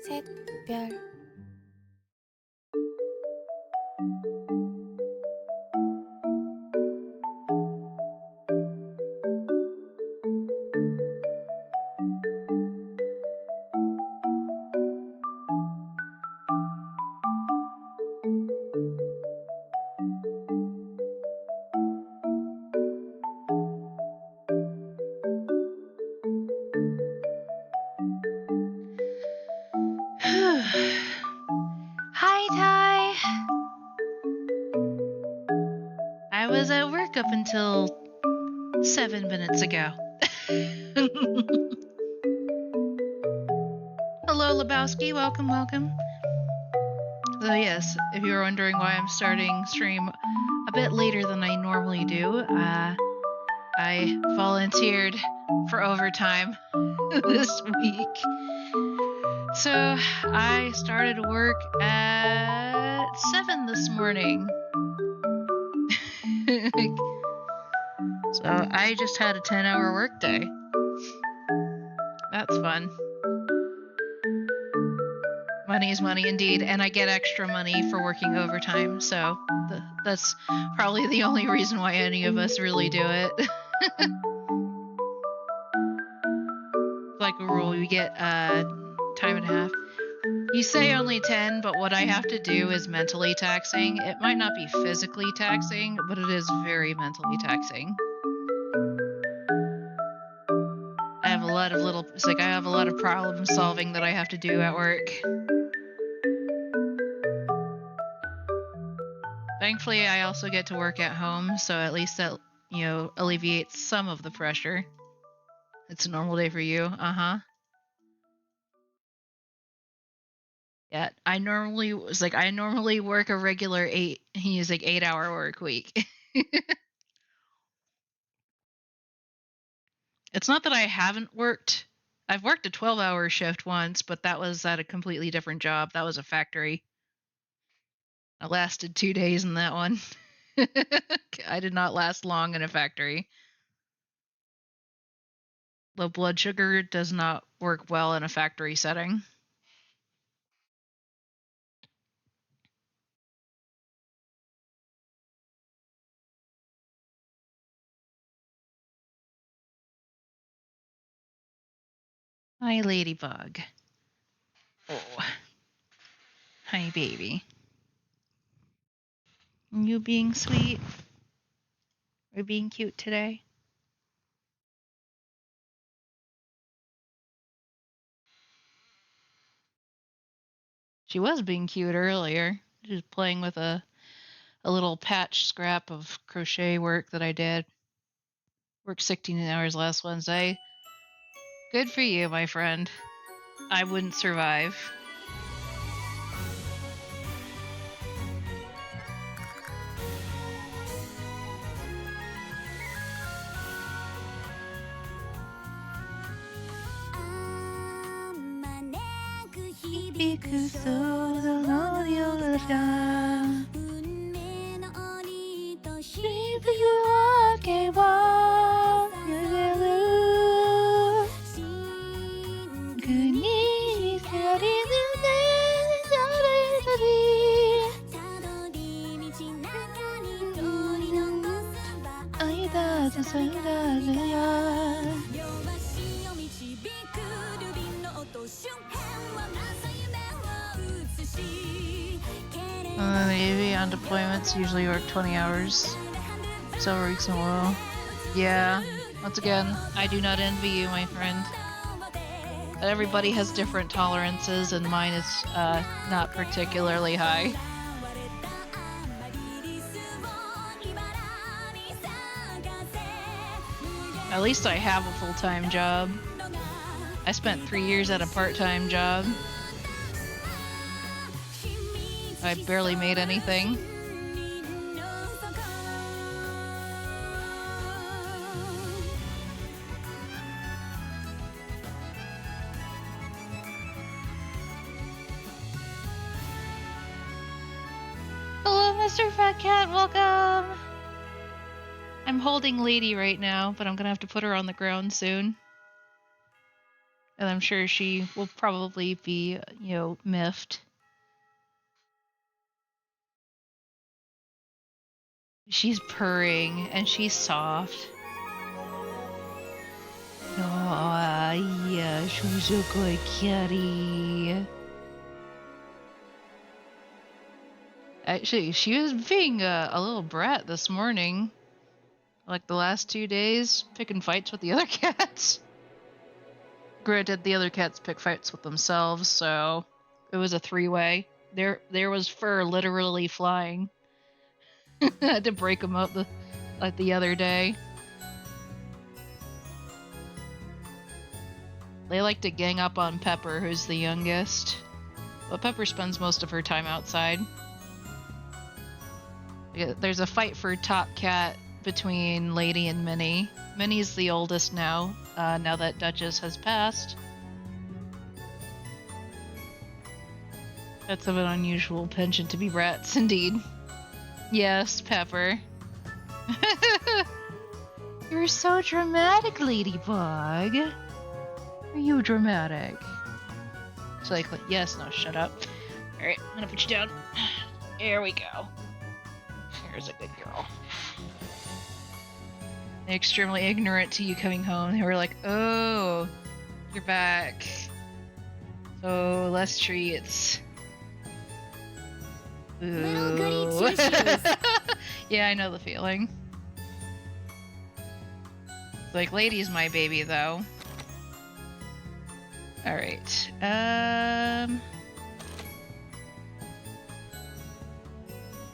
샛별 Hi, Ty. I was at work up until 7 minutes ago. Hello, Lebowski. Welcome, welcome. So yes, if you were wondering why I'm starting stream a bit later than I normally do, I volunteered for overtime this week. So I started work at 7 this morning. So I just had a 10-hour workday. That's fun. Money is money indeed, and I get extra money for working overtime, so that's probably the only reason why any of us really do it. Like a rule, we get time and a half. You say only 10, but what I have to do is mentally taxing. It might not be physically taxing, but it is very mentally taxing. I have a lot of problem solving that I have to do at work. Thankfully, I also get to work at home, so at least that, alleviates some of the pressure. It's a normal day for you, Yeah, I normally work a regular 8-hour work week. It's not that I haven't worked. I've worked a 12-hour shift once, but that was at a completely different job. That was a factory. I lasted 2 days in that one. I did not last long in a factory. Low blood sugar does not work well in a factory setting. Hi, Ladybug. Oh. Hi, baby. You being sweet? Or being cute today? She was being cute earlier. She was playing with a little patch scrap of crochet work that I did. Worked 16 hours last Wednesday. Good for you, my friend. I wouldn't survive. Maybe on deployments usually work 20 hours. Several weeks in a row. Yeah, once again, I do not envy you, my friend. But everybody has different tolerances, and mine is not particularly high. At least I have a full-time job. I spent 3 years at a part-time job. I barely made anything. Hello, Mr. Fat Cat, welcome! I'm holding Lady right now, but I'm gonna have to put her on the ground soon. And I'm sure she will probably be, miffed. She's purring and she's soft. Oh, yeah, she's a good kitty. Actually, she was being a little brat this morning. Like the last 2 days, picking fights with the other cats. Granted, the other cats pick fights with themselves, so it was a 3-way. There was fur literally flying. I had to break them up the other day. They like to gang up on Pepper, who's the youngest. But Pepper spends most of her time outside. There's a fight for top cat between Lady and Minnie. Minnie's the oldest now that Duchess has passed. That's of an unusual penchant to be brats, indeed. Yes, Pepper. You're so dramatic, Ladybug. Are you dramatic? It's like, yes, no, shut up. Alright, I'm gonna put you down. There we go. Here's a good girl. They're extremely ignorant to you coming home. They were like, oh, you're back. So, less treats. Ooh. Little goody two-shoes. Yeah, I know the feeling. It's like, Lady's my baby, though. Alright,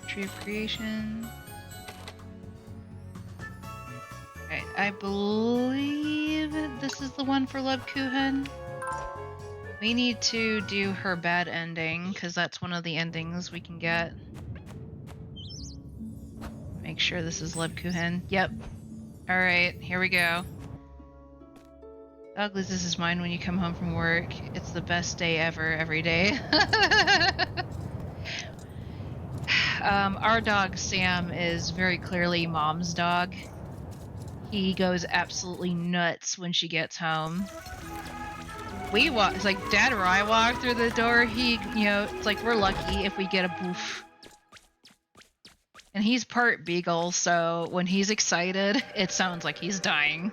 Tree of Creation. Alright, I believe this is the one for Lebkuchen. We need to do her bad ending, because that's one of the endings we can get. Make sure this is Lebkuchen. Yep. Alright, here we go. Dog loses his mind when you come home from work. It's the best day ever, every day. Our dog, Sam, is very clearly Mom's dog. He goes absolutely nuts when she gets home. We walk, it's like Dad or I walk through the door, it's like we're lucky if we get a boof. And he's part beagle, so when he's excited, it sounds like he's dying.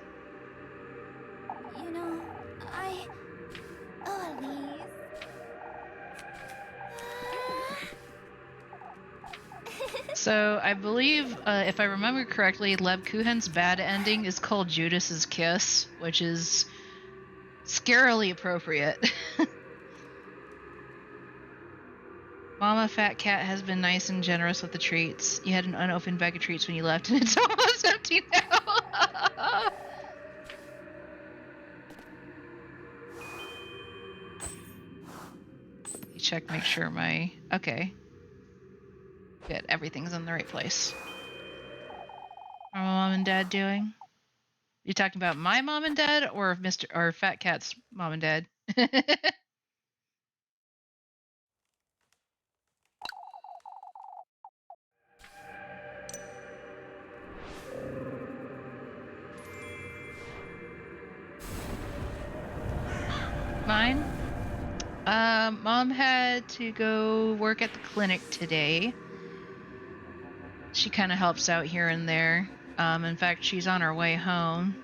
You know, Oh, Elise. So I believe, if I remember correctly, Lebkuchen's bad ending is called Judas's Kiss, which is scarily appropriate. Mama Fat Cat has been nice and generous with the treats. You had an unopened bag of treats when you left, and it's almost empty now. Check, make sure okay. Good, everything's in the right place. How are my mom and dad doing? You talking about my mom and dad, or Fat Cat's mom and dad? Mine? Mom had to go work at the clinic today. She kind of helps out here and there. In fact, she's on her way home.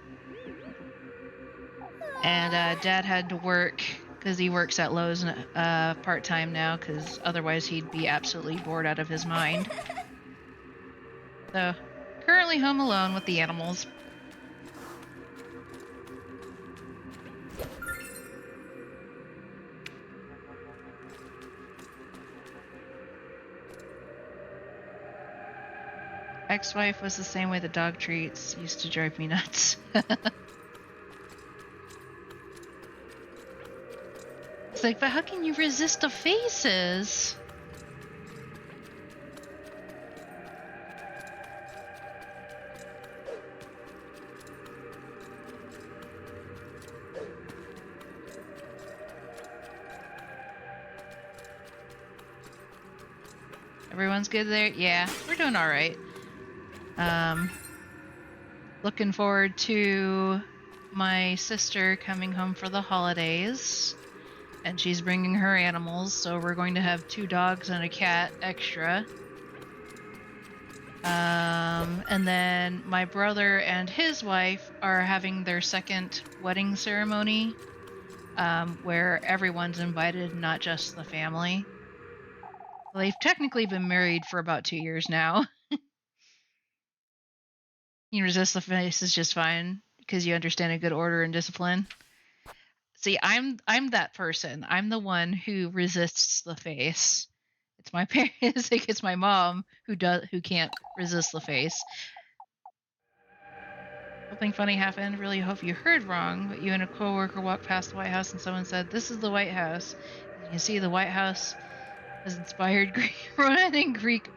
And Dad had to work because he works at Lowe's part-time now, because otherwise he'd be absolutely bored out of his mind. So, currently home alone with the animals. Ex-wife was the same way. The dog treats used to drive me nuts. It's like, but how can you resist the faces? Everyone's good there? Yeah, we're doing alright. Looking forward to my sister coming home for the holidays, and she's bringing her animals, so we're going to have 2 dogs and a cat extra. And then my brother and his wife are having their second wedding ceremony, where everyone's invited, not just the family. Well, they've technically been married for about 2 years now. You resist the face is just fine because you understand a good order and discipline. See, I'm that person. I'm the one who resists the face. It's my parents. Like, it's my mom who can't resist the face. Something funny happened. Really hope you heard wrong, but you and a coworker walked past the White House and someone said, "This is the White House." As you can see, the White House has inspired Roman and Greek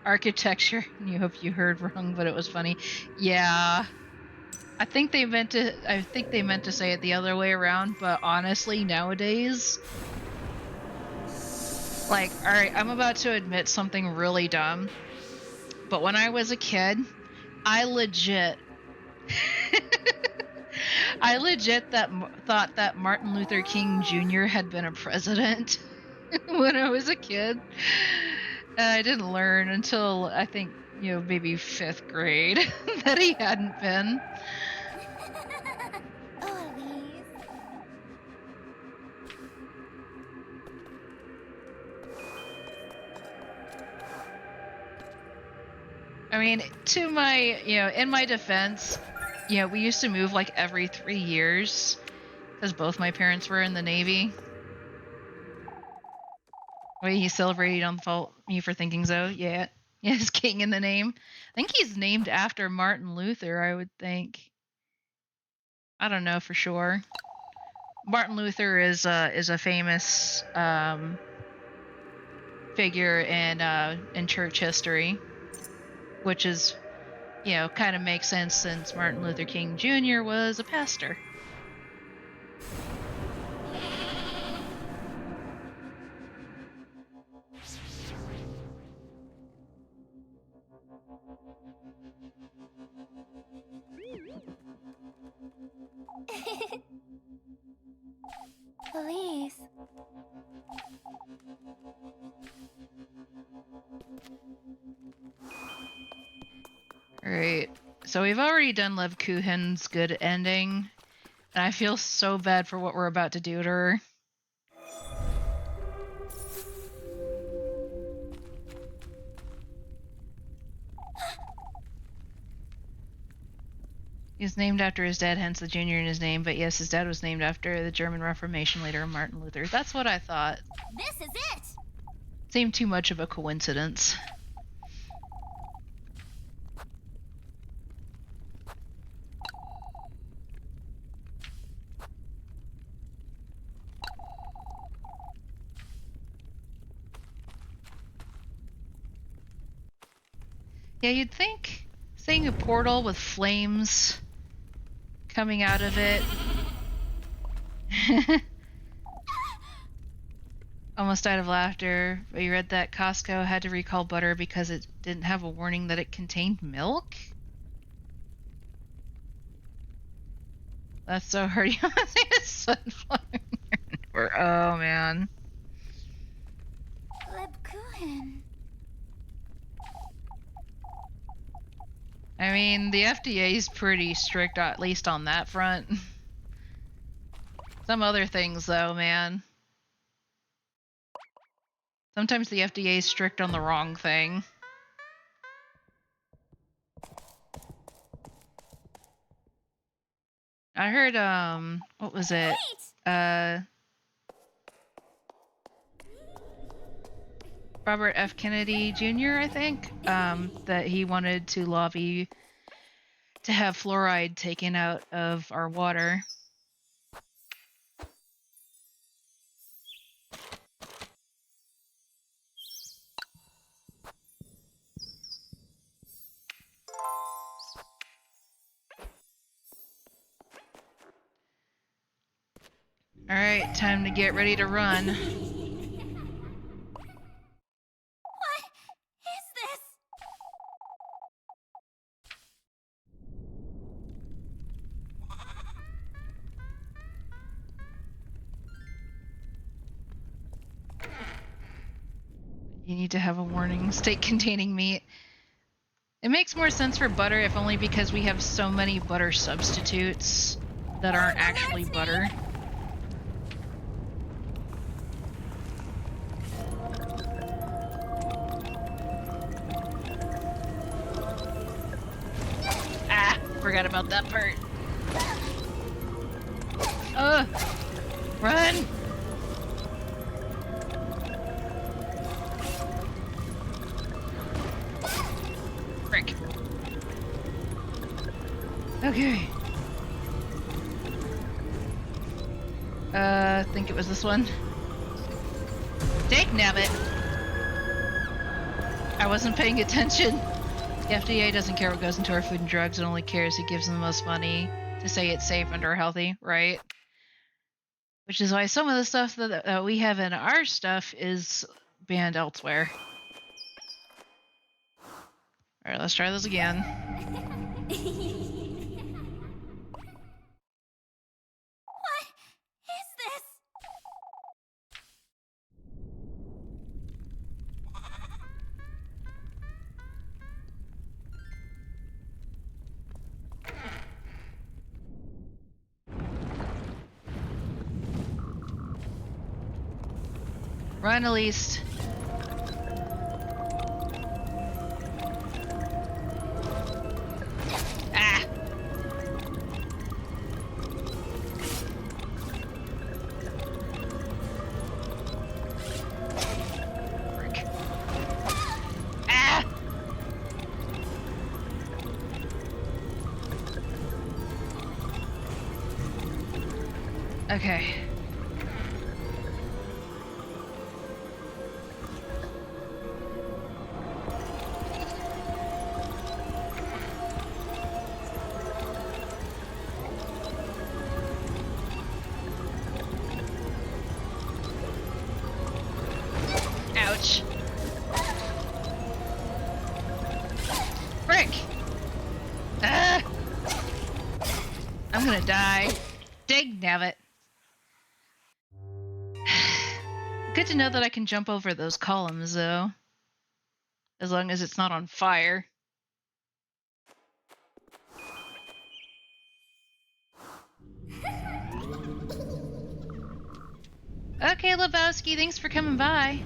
architecture. And you hope you heard wrong, but it was funny. Yeah. I think they meant to say it the other way around, but honestly, nowadays, like, all right, I'm about to admit something really dumb, but when I was a kid, I legit I legit thought that Martin Luther King Jr. had been a president when I was a kid. And I didn't learn until I think, maybe 5th grade that he hadn't been. Oh, Elise. I mean, in my defense, we used to move like every 3 years because both my parents were in the Navy. Wait, he's celebrating on fault me for thinking so. Yeah. Yes, King in the name. I think he's named after Martin Luther, I would think. I don't know for sure. Martin Luther is a famous figure in church history, which is kind of makes sense since Martin Luther King Jr. was a pastor. Elise. All right. So we've already done Levkuchen's good ending, and I feel so bad for what we're about to do to her. He's named after his dad, hence the junior in his name, but yes, his dad was named after the German Reformation leader Martin Luther. That's what I thought. This is it. Seemed too much of a coincidence. Yeah, you'd think seeing a portal with flames coming out of it. Almost died of laughter. But you read that Costco had to recall butter because it didn't have a warning that it contained milk? That's so hard. You want to say it's sunflower? Oh, man. Lebkuchen. I mean, the FDA's pretty strict, at least on that front. Some other things, though, man. Sometimes the FDA's strict on the wrong thing. I heard, what was it? Wait! Robert F. Kennedy Jr., I think, that he wanted to lobby to have fluoride taken out of our water. All right, time to get ready to run. What is this? You need to have a warning. Steak containing meat. It makes more sense for butter, if only because we have so many butter substitutes that aren't actually butter. Ah, forgot about that part. Run! Frick. Okay. I think it was this one. Dagnabbit! I wasn't paying attention. The FDA doesn't care what goes into our food and drugs, it only cares who gives them the most money to say it's safe and are healthy, right? Which is why some of the stuff that we have in our stuff is banned elsewhere. Alright, let's try this again. What is this? Run, Elise. Ah! Frick. Ah! Okay. Ouch. Frick! Ah! I'm gonna die. Dagnabbit. Good to know that I can jump over those columns, though. As long as it's not on fire. Okay, Lebowski, thanks for coming by.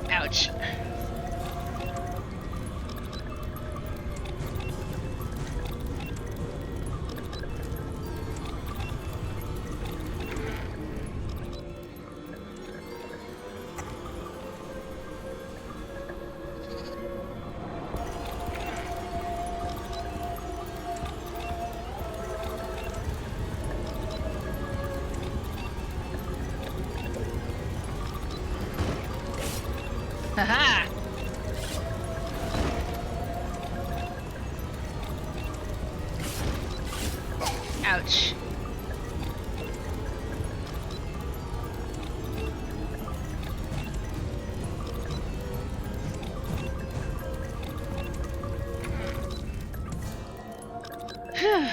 Ouch. Haha! Ouch. Phew.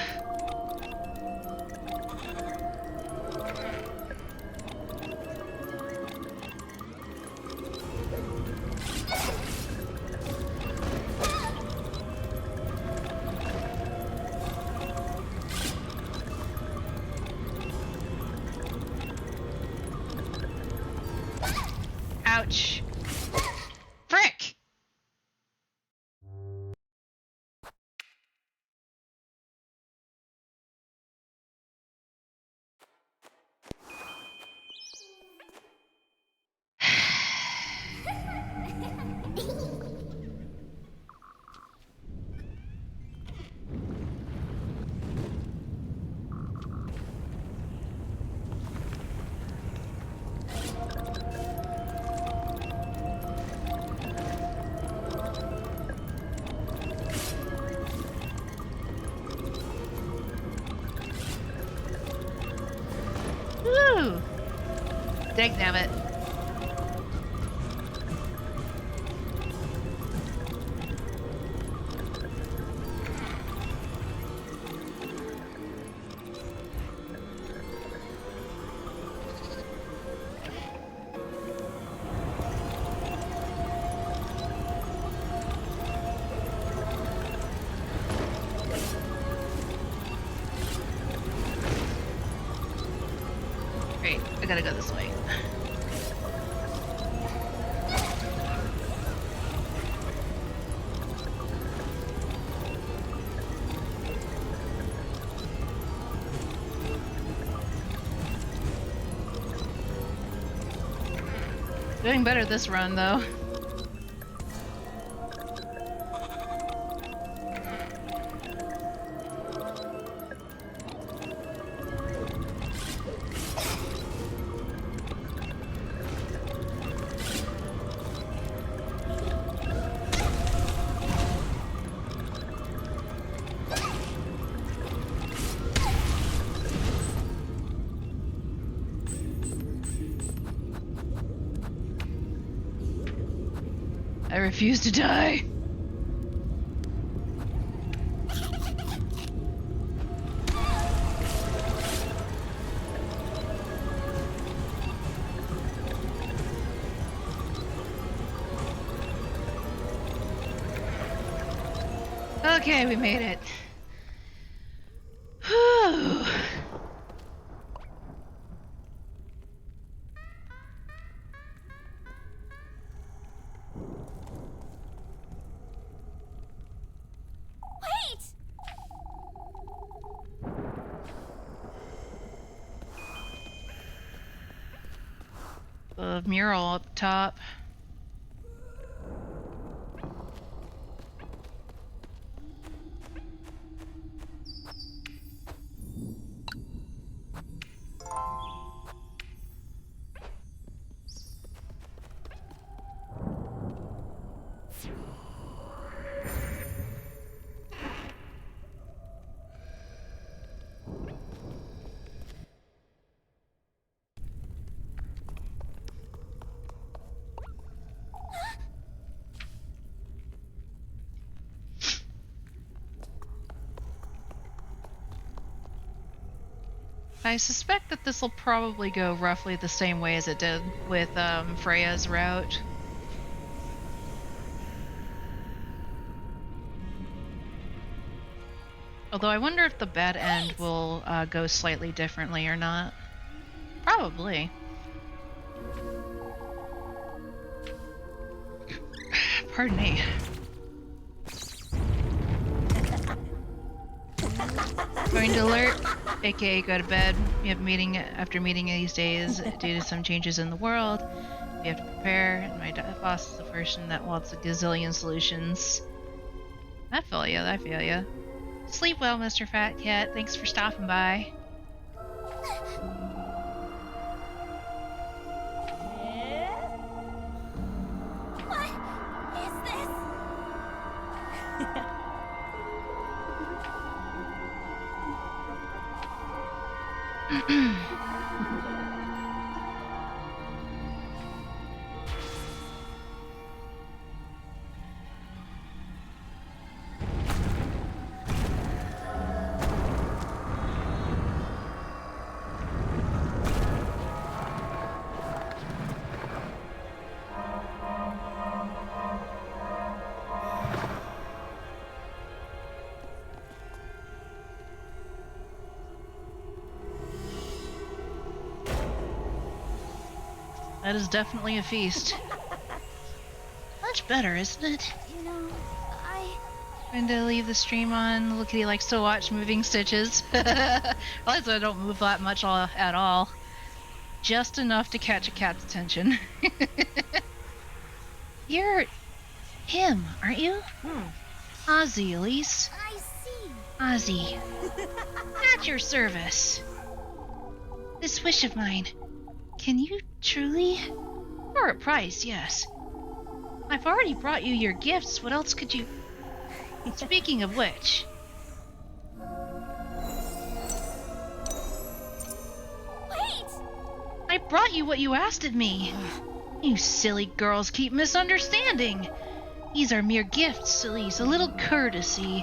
Ouch. Frick! Woo! Dangnabbit. Great, I gotta go this way. Doing better this run, though. I refuse to die. Okay, we made it. Whew. Wait! The mural up top. I suspect that this will probably go roughly the same way as it did with Freya's route. Although I wonder if the bad end will go slightly differently or not. Probably. Pardon me. Going to alert, aka go to bed. We have a meeting after meeting these days due to some changes in the world. We have to prepare, and my boss is the person that wants a gazillion solutions. I feel ya, I feel ya. Sleep well, Mr. Fat Cat. Thanks for stopping by. What is this? That is definitely a feast. Much better, isn't it? You know, Going to leave the stream on. Look, he likes to watch moving stitches. Realize I don't move that much at all. Just enough to catch a cat's attention. You're him, aren't you? Ozzy, Elise. I see. Ozzy. At your service. This wish of mine. Can you truly? For a price, yes. I've already brought you your gifts. What else could you... Speaking of which... Wait! I brought you what you asked of me. You silly girls keep misunderstanding. These are mere gifts, Elise, a little courtesy.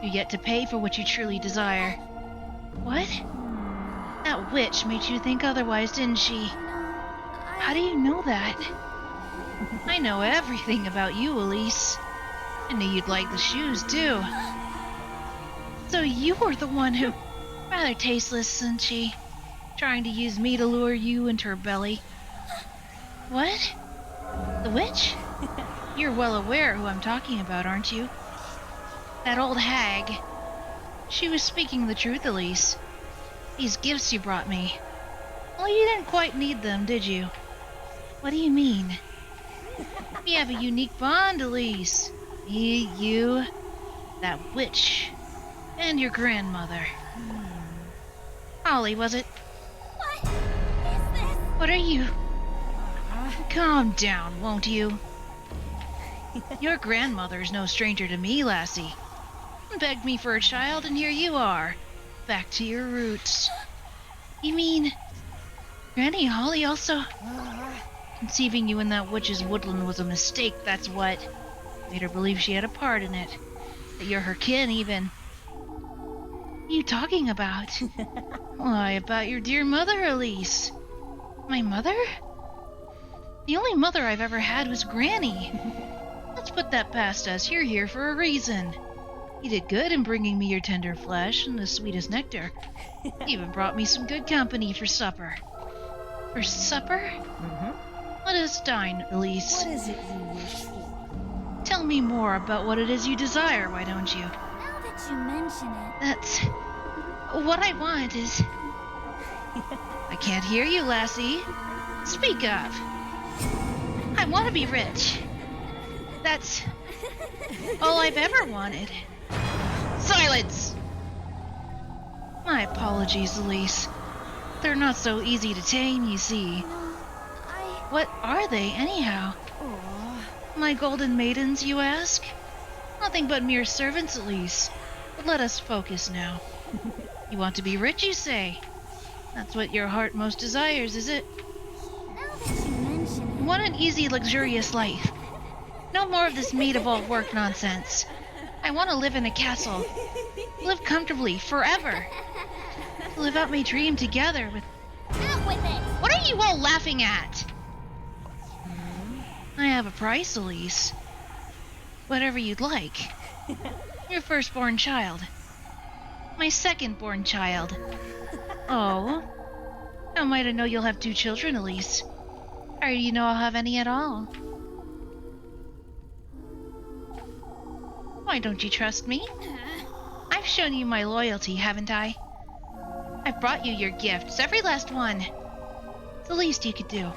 You get to pay for what you truly desire. What? That witch made you think otherwise, didn't she? How do you know that? I know everything about you, Elise. I knew you'd like the shoes, too. So you were the one who... Rather tasteless, isn't she? Trying to use me to lure you into her belly. What? The witch? You're well aware who I'm talking about, aren't you? That old hag. She was speaking the truth, Elise. These gifts you brought me. Well, you didn't quite need them, did you? What do you mean? We have a unique bond, Elise. Me, you, that witch, and your grandmother. Holly, was it? What is this? What are you? Calm down, won't you? Your grandmother's no stranger to me, lassie. Begged me for a child, and here you are. Back to your roots. You mean... Granny Holly also... Conceiving you in that witch's woodland was a mistake, that's what. Made her believe she had a part in it. That you're her kin, even. What are you talking about? Why, about your dear mother, Elise. My mother? The only mother I've ever had was Granny. Let's put that past us. You're here for a reason. You did good in bringing me your tender flesh and the sweetest nectar. You even brought me some good company for supper. For supper? Let us dine, Elise. What is it you wish for? Tell me more about what it is you desire, why don't you? Now that you mention it, That's... What I want is... I can't hear you, lassie. Speak up. I want to be rich. That's... all I've ever wanted. Silence! My apologies, Elise. They're not so easy to tame, you see. What are they, anyhow? My golden maidens, you ask? Nothing but mere servants, Elise. But let us focus now. You want to be rich, you say? That's what your heart most desires, is it? now that you mention You want an easy, luxurious life. No more of this maid-of-all-work nonsense. I want to live in a castle. Live comfortably, forever. Live out my dream together with... it, out with it! What are you all laughing at? I have a price, Elise. Whatever you'd like. Your firstborn child. My second-born child. Oh. How might I know you'll have 2 children, Elise? How do you know I'll have any at all? Why don't you trust me? I've shown you my loyalty, haven't I? I've brought you your gifts, every last one. It's the least you could do.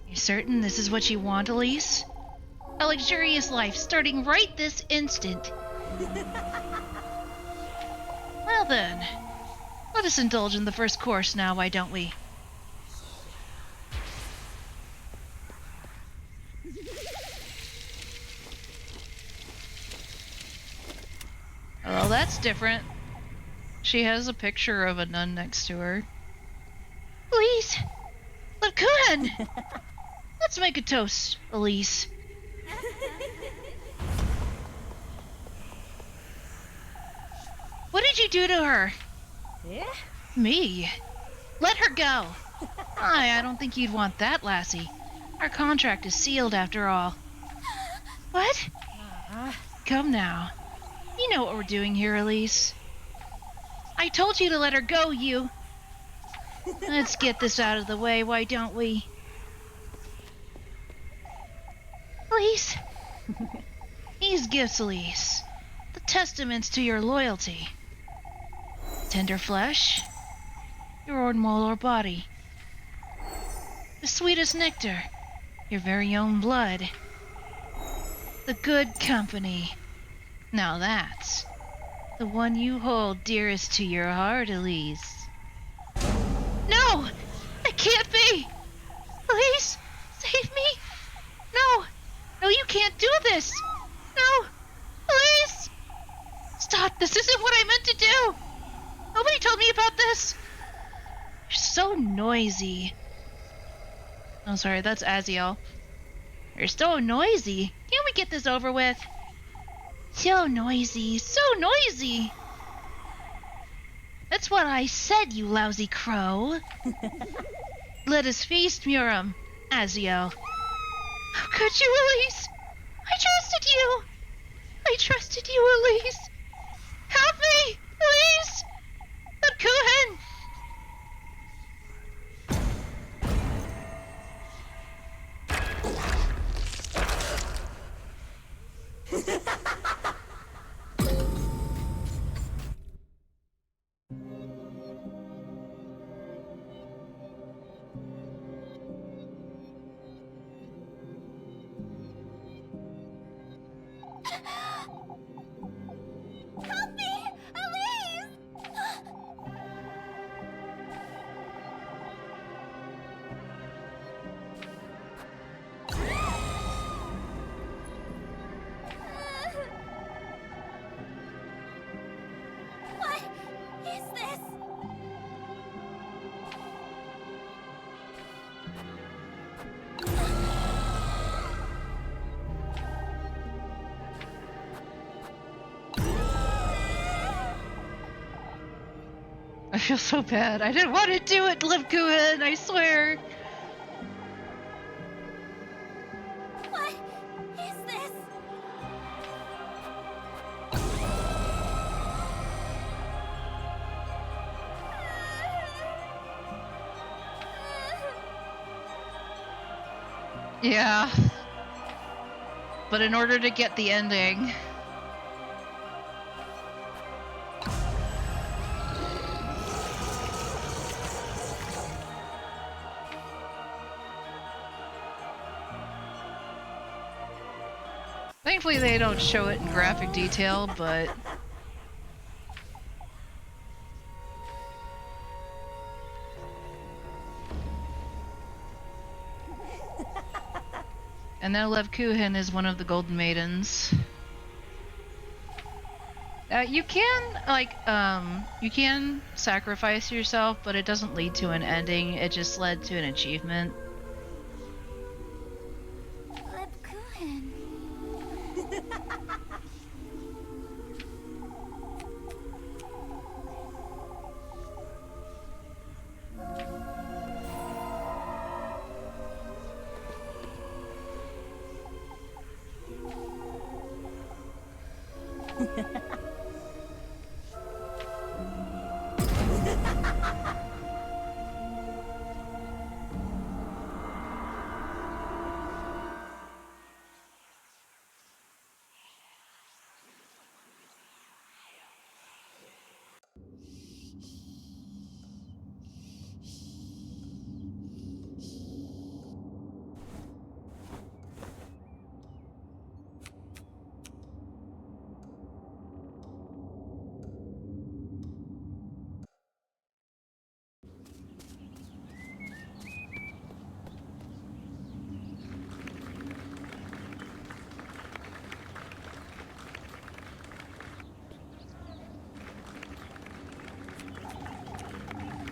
You're certain this is what you want, Elise? A luxurious life starting right this instant. Well then, let us indulge in the first course now, why don't we? Oh, that's different. She has a picture of a nun next to her. Please, Lacoon! Let's make a toast, Elise. What did you do to her? Yeah? Me? Let her go. I don't think you'd want that, lassie. Our contract is sealed after all. What? Come now. You know what we're doing here, Elise. I told you to let her go, you. Let's get this out of the way, why don't we? Elise. These gifts, Elise. The testaments to your loyalty. Tender flesh. Your molar body. The sweetest nectar. Your very own blood. The good company. Now that's the one you hold dearest to your heart, Elise. No! It can't be! Elise, save me! No! No, you can't do this! No! Elise! Stop! This isn't what I meant to do! Nobody told me about this! You're so noisy. Oh, sorry, that's Aziel. You're so noisy. Can't we get this over with? So noisy, so noisy. That's what I said, you lousy crow. Let us feast, Muram. Aziel. How could you, Elise? I trusted you. I trusted you, Elise. Help me, Elise. Let Kuhen. Help me! Elise! What is this? I feel so bad. I didn't want to do it, Liv Kuhen, I swear. What is this? Yeah. But in order to get the ending... Thankfully they don't show it in graphic detail, but... And now Lev Kuhen is one of the Golden Maidens. You can sacrifice yourself, but it doesn't lead to an ending. It just led to an achievement. Lebkuchen.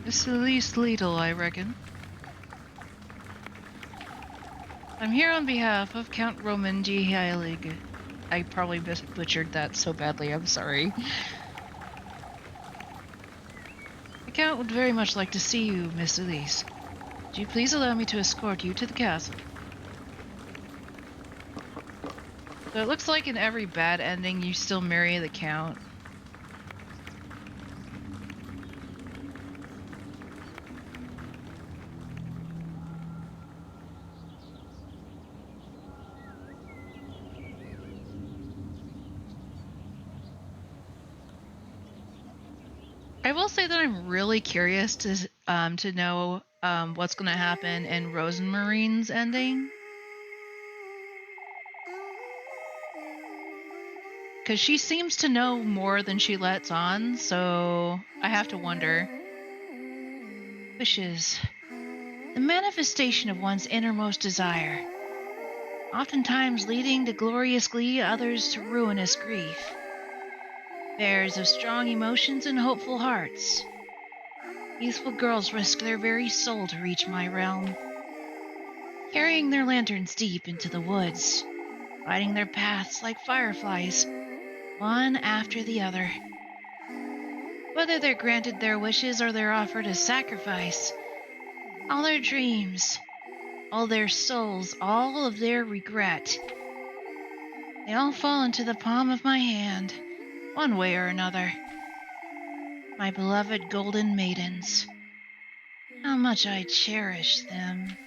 It's Elise Liedel, I reckon. I'm here on behalf of Count Roman G. Heilig. I probably butchered that so badly, I'm sorry. The Count would very much like to see you, Miss Elise. Would you please allow me to escort you to the castle? So it looks like in every bad ending, you still marry the Count. I will say that I'm really curious to know what's going to happen in Rosemarine's ending. Because she seems to know more than she lets on, so I have to wonder. Wishes. The manifestation of one's innermost desire. Oftentimes leading to glorious glee, others to ruinous grief. Bearers of strong emotions and hopeful hearts. Youthful girls risk their very soul to reach my realm, carrying their lanterns deep into the woods, lighting their paths like fireflies, one after the other. Whether they're granted their wishes or they're offered a sacrifice, all their dreams, all their souls, all of their regret, they all fall into the palm of my hand, one way or another. My beloved golden maidens, how much I cherish them.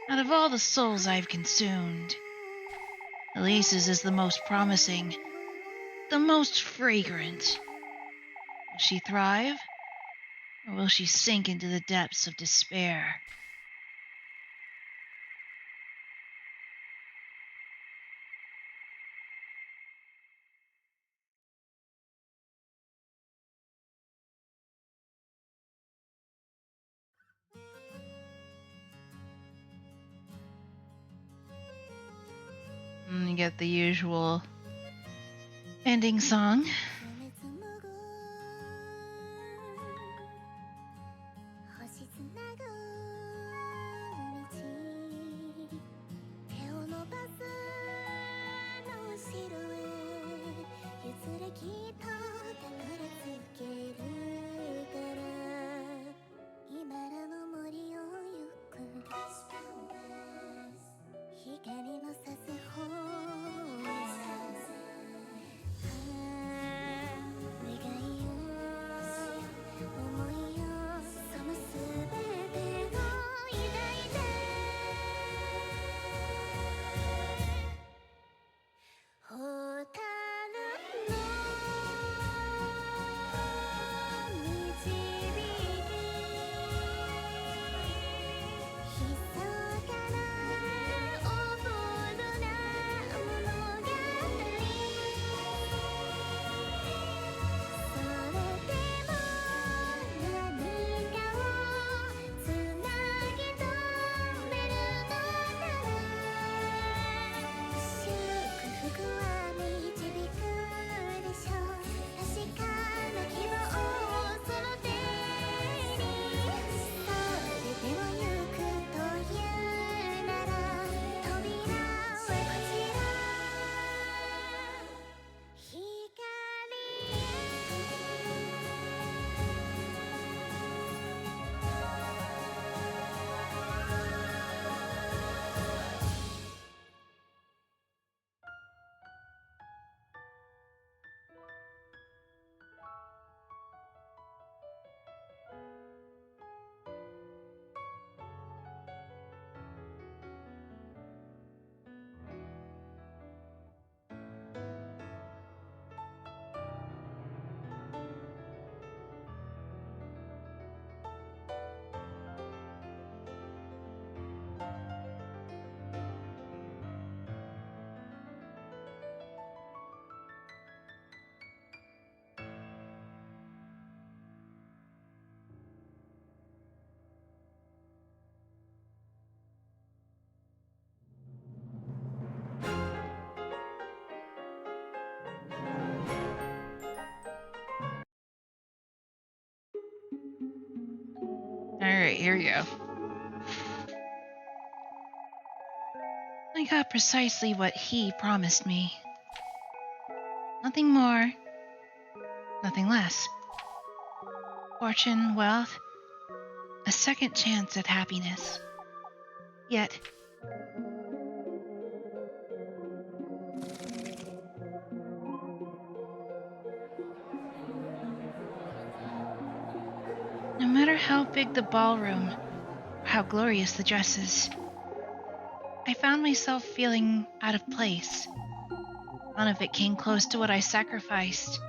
Out of all the souls I've consumed, Elise's is the most promising, the most fragrant. Will she thrive, or will she sink into the depths of despair? And you get the usual ending song. 星つなぐ道手を伸ばすの後ろへ譲れきっとたどり着けるから今らの森を行く光の差す方へ願いを思いをそのすべてを抱いて蛍の導き密かなオープンな物語それでも何かをつなぎ止めるのなら祝福は導くでしょう確かな希望をその手にそれでも行くというなら扉はこちら光Alright, here we go. I got precisely what he promised me. Nothing more, nothing less. Fortune, wealth, a second chance at happiness. Yet, no matter how big the ballroom, or how glorious the dresses, I found myself feeling out of place. None of it came close to what I sacrificed.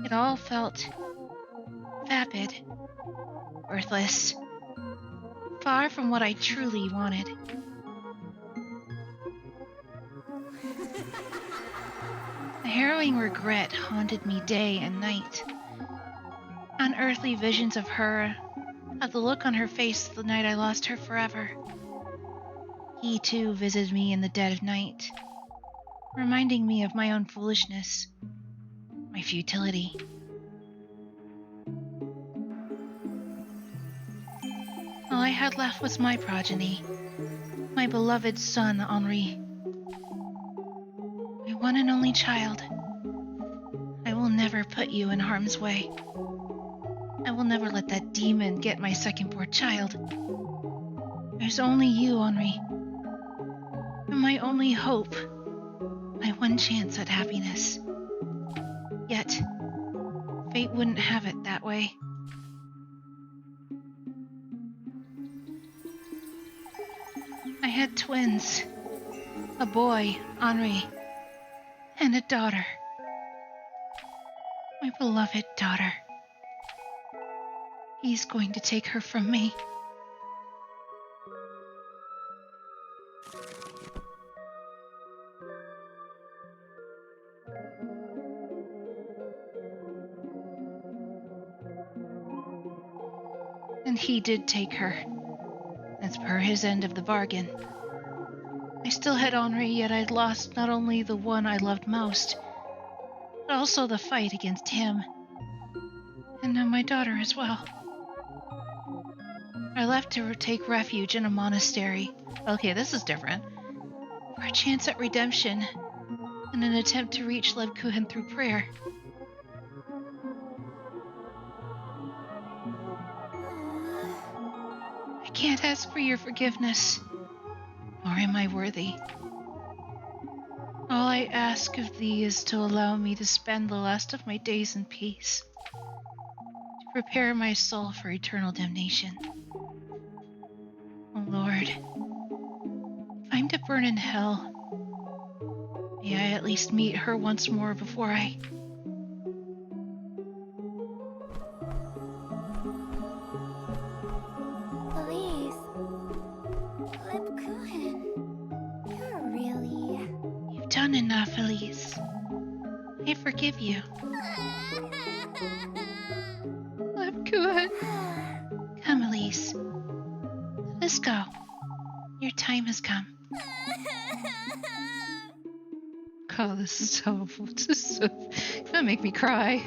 It all felt vapid, worthless, far from what I truly wanted. A harrowing regret haunted me day and night. Unearthly visions of her, of the look on her face the night I lost her forever. He too visited me in the dead of night, reminding me of my own foolishness. my futility. All I had left was my progeny, my beloved son, Henri. My one and only child. I will never put you in harm's way. I will never let that demon get my second-born child. There's only you, Henri. You're my only hope. My one chance at happiness. Yet, fate wouldn't have it that way. I had twins. A boy, Henri, and a daughter. My beloved daughter. He's going to take her from me. And he did take her. As per his end of the bargain. I still had Henri, yet I'd lost not only the one I loved most, but also the fight against him. And now my daughter as well. I left to take refuge in a monastery. Okay, this is different. For a chance at redemption, and an attempt to reach Lebkuchen through prayer. I can't ask for your forgiveness, nor am I worthy. All I ask of thee is to allow me to spend the last of my days in peace, to prepare my soul for eternal damnation. Oh Lord, if I'm to burn in hell, may I at least meet her once more before I... Elise. Lebkuchen. You're really... You've done enough, Elise. I forgive you. Lebkuchen. Come, Elise. Let us go. Your time has come. Oh, this is so gonna make me cry.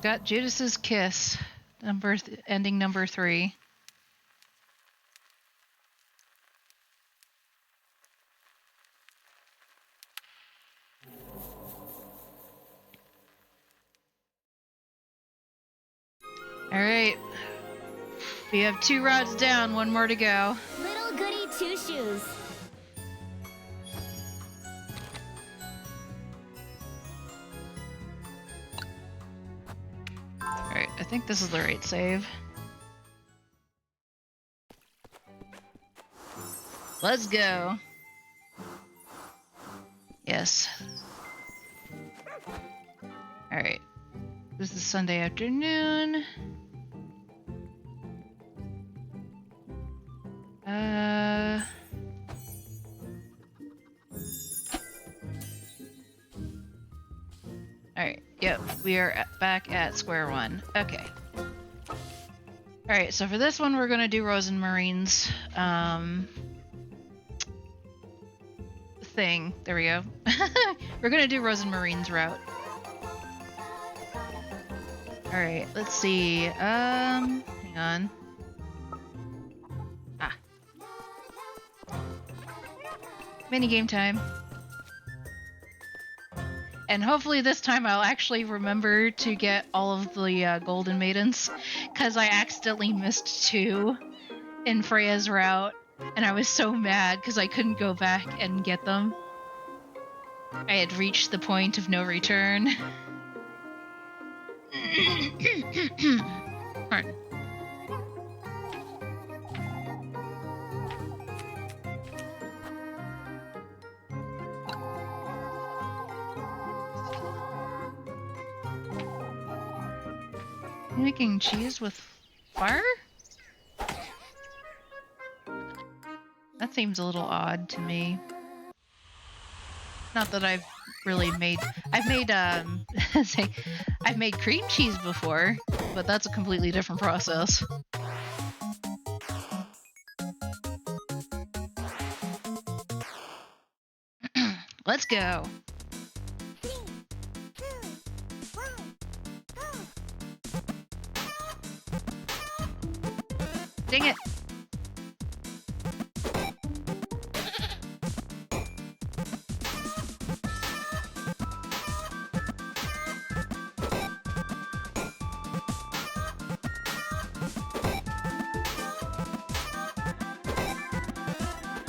Got Judas's kiss, ending number 3. All right, we have 2 rods down, 1 more to go. Little Goody Two Shoes. All right, I think this is the right save. Let's go. Yes. All right. This is Sunday afternoon. Alright, yep, we are back at square one. Okay. Alright, so for this one we're gonna do Rosenmarine's thing. There we go. We're gonna do Rosenmarine's route. Alright, let's see. Hang on. Minigame time. And hopefully this time I'll actually remember to get all of the Golden Maidens, because I accidentally missed 2 in Freya's route, and I was so mad because I couldn't go back and get them. I had reached the point of no return. Alright. Making cheese with fire? That seems a little odd to me. Not that I've really made... I've made, I've made cream cheese before. but that's a completely different process. Let's go. 3, 2, 1, go! Dang it.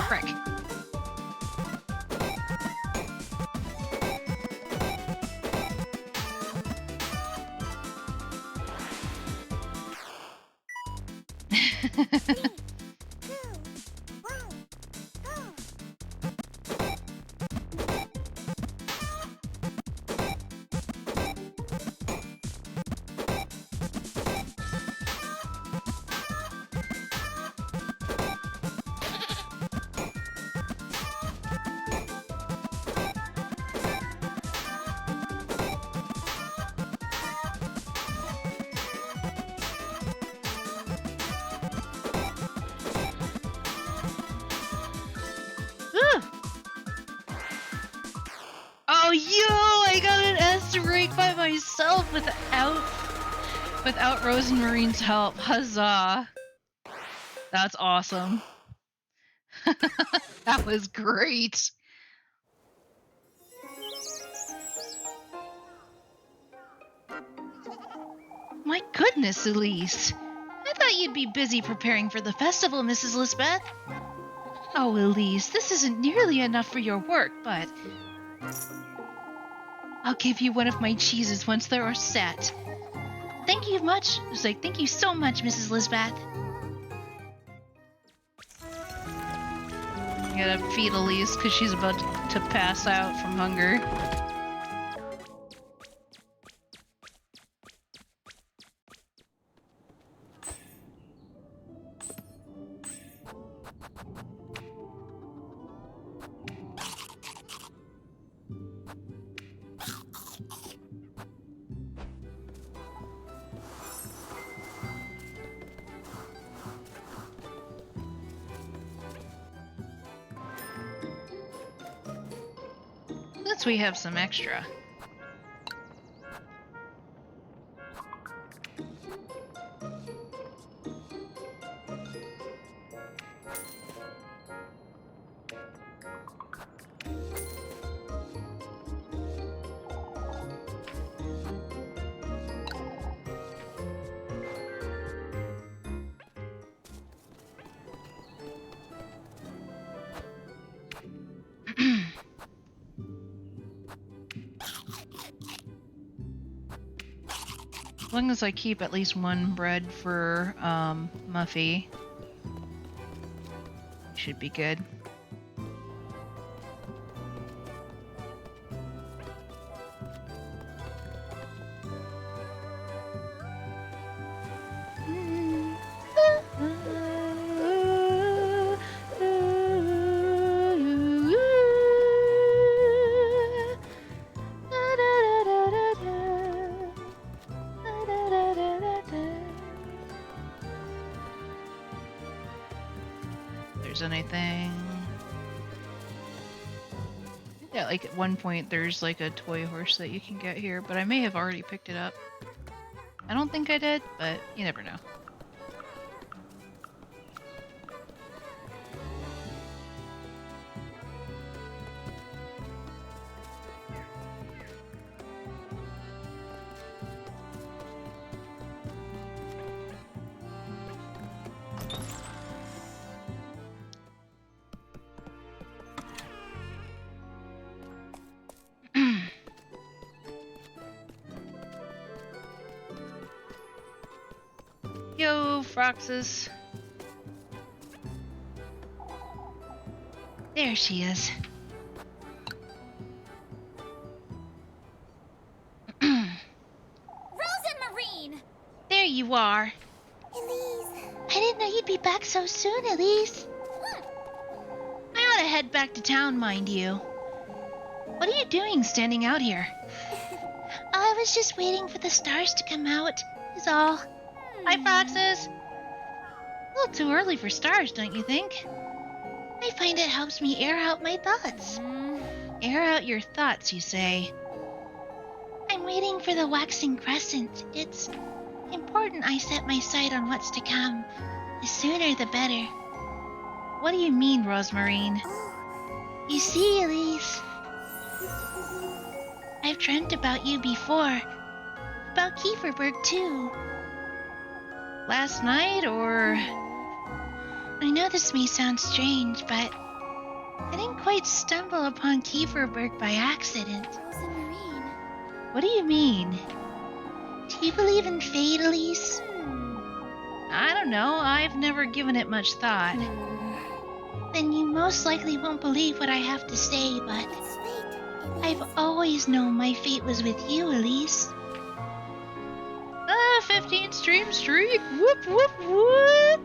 Frick. Oh, I got an S to rank by myself without Rose and Marine's help. Huzzah! That's awesome. That was great. My goodness, Elise. I thought you'd be busy preparing for the festival, Mrs. Lisbeth. Oh, Elise, this isn't nearly enough for your work, but I'll give you one of my cheeses once they're set. Thank you much. It's like, thank you so much, Mrs. Lisbeth. I gotta feed Elise because she's about to pass out from hunger. Since we have some extra. As long as I keep at least one bread for Muffy, should be good. Anything. Yeah, like at one point there's like a toy horse that you can get here, but I may have already picked it up. I don't think I did, but you never know. Yo, Froxus. There she is. Rose and Marine! There you are. Elise. I didn't know you'd be back so soon, Elise. I ought to head back to town, mind you. What are you doing standing out here? I was just waiting for the stars to come out, is all. Hi, Foxes. A little too early for stars, don't you think? I find it helps me air out my thoughts. Air out your thoughts, you say? I'm waiting for the waxing crescent. It's important I set my sight on what's to come. The sooner the better. What do you mean, Rosmarine? You see, Elise, I've dreamt about you before. About Kieferberg, too. Last night, or... I know this may sound strange, but I didn't quite stumble upon Kieferberg by accident. What do you mean? Do you believe in fate, Elise? I don't know. I've never given it much thought. Then you most likely won't believe what I have to say, but I've always known my fate was with you, Elise. 15 stream streak! Whoop, whoop, whoop!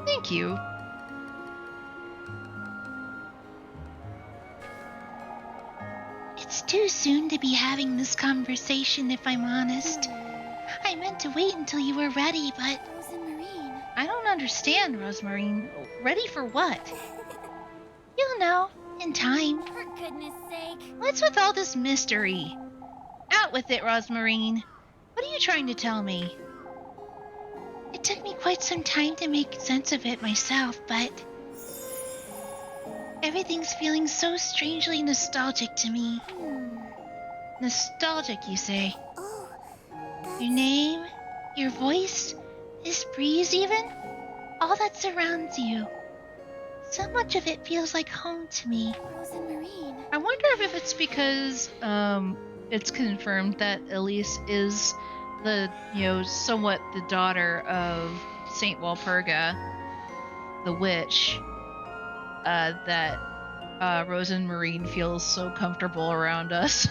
Thank you. It's too soon to be having this conversation, if I'm honest. I meant to wait until you were ready, but... I don't understand, Rosmarine. Ready for what? You'll know, in time. For goodness sake. What's with all this mystery? Out with it, Rosmarine. What are you trying to tell me? It took me quite some time to make sense of it myself, but... everything's feeling so strangely nostalgic to me. Nostalgic, you say? Your name, your voice, this breeze even, all that surrounds you. So much of it feels like home to me. I wonder if it's because it's confirmed that Elise is the, somewhat the daughter of Saint Walpurga, the witch, that Rose and Marine feels so comfortable around us.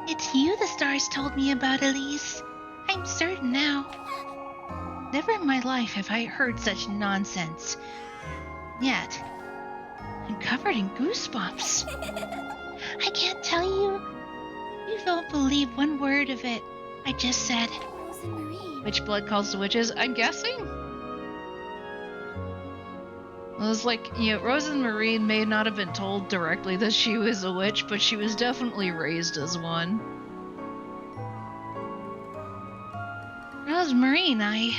It's you the stars told me about, Elise. I'm certain now. Never in my life have I heard such nonsense. Yet, I'm covered in goosebumps. I can't tell you. You don't believe one word of it I just said. Which blood calls the witches? I'm guessing? It was like, Rose and Marine may not have been told directly that she was a witch, but she was definitely raised as one. Rose Marine, I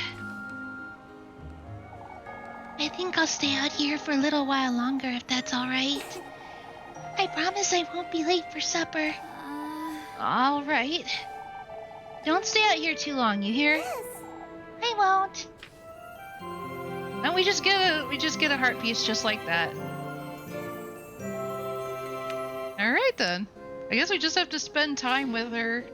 think I'll stay out here for a little while longer if that's alright. I promise I won't be late for supper. Alright. Don't stay out here too long, you hear? Yes. I won't. And we just get a heart piece just like that. Alright then. I guess we just have to spend time with her.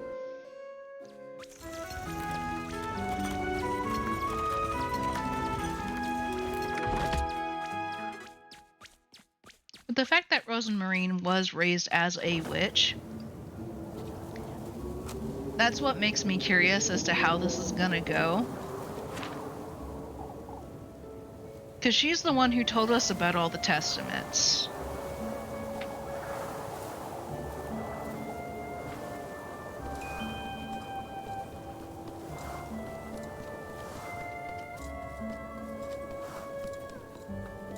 But the fact that Rosemarine was raised as a witch, that's what makes me curious as to how this is gonna go. Because she's the one who told us about all the testaments.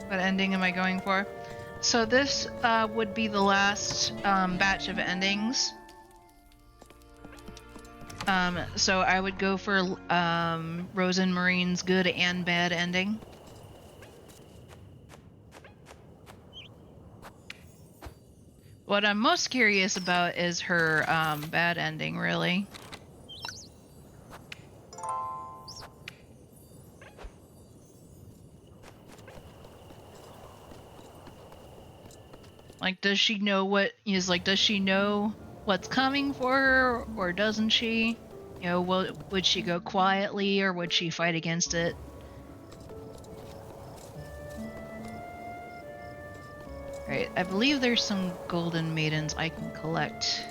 What ending am I going for? So this would be the last batch of endings. So I would go for Rose and Marine's good and bad ending. What I'm most curious about is her bad ending, really. Like, does she know does she know what's coming for her, or doesn't she? Would she go quietly, or would she fight against it? Right, I believe there's some golden maidens I can collect.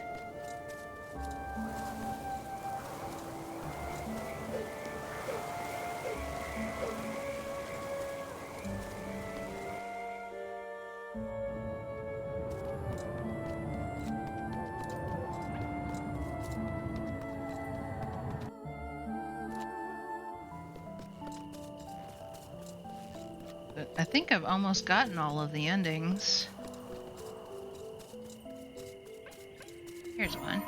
But I think I've almost gotten all of the endings. Here's one.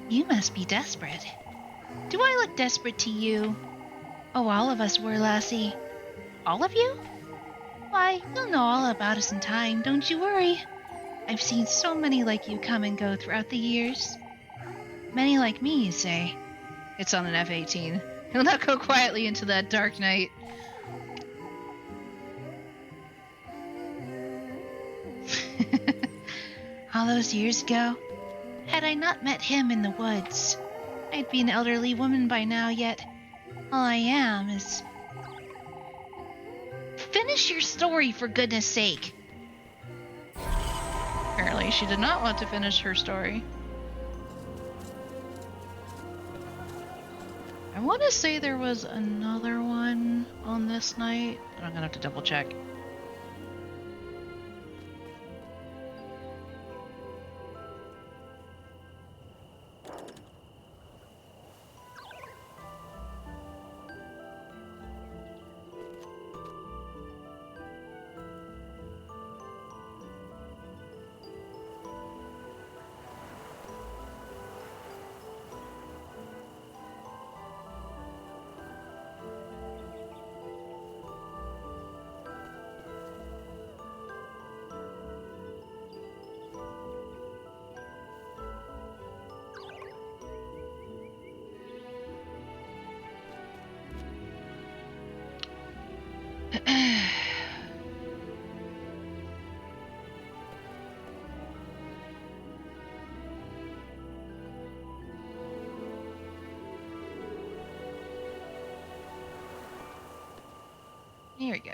You must be desperate. Do I look desperate to you? Oh, all of us were, lassie. All of you? Why, you'll know all about us in time, don't you worry. I've seen so many like you come and go throughout the years. Many like me, you say? It's on an F-18. He'll not go quietly into that dark night. All those years ago, had I not met him in the woods, I'd be an elderly woman by now, yet all I am is... Finish your story, for goodness sake! Apparently, she did not want to finish her story. I want to say there was another one on this night, but I'm gonna have to double check. Here we go.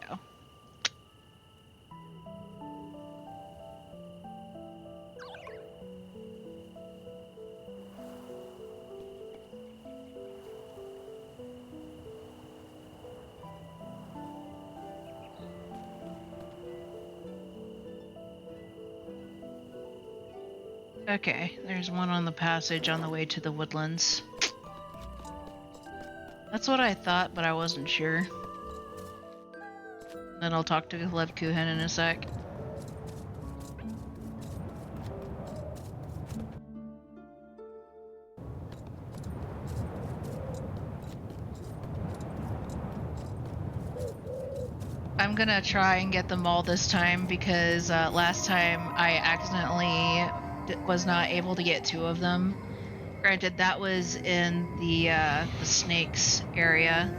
Okay, there's one on the passage on the way to the woodlands. That's what I thought, but I wasn't sure. Then I'll talk to Levkuhen in a sec. I'm gonna try and get them all this time because last time I accidentally was not able to get 2 of them. Granted, that was in the snakes area.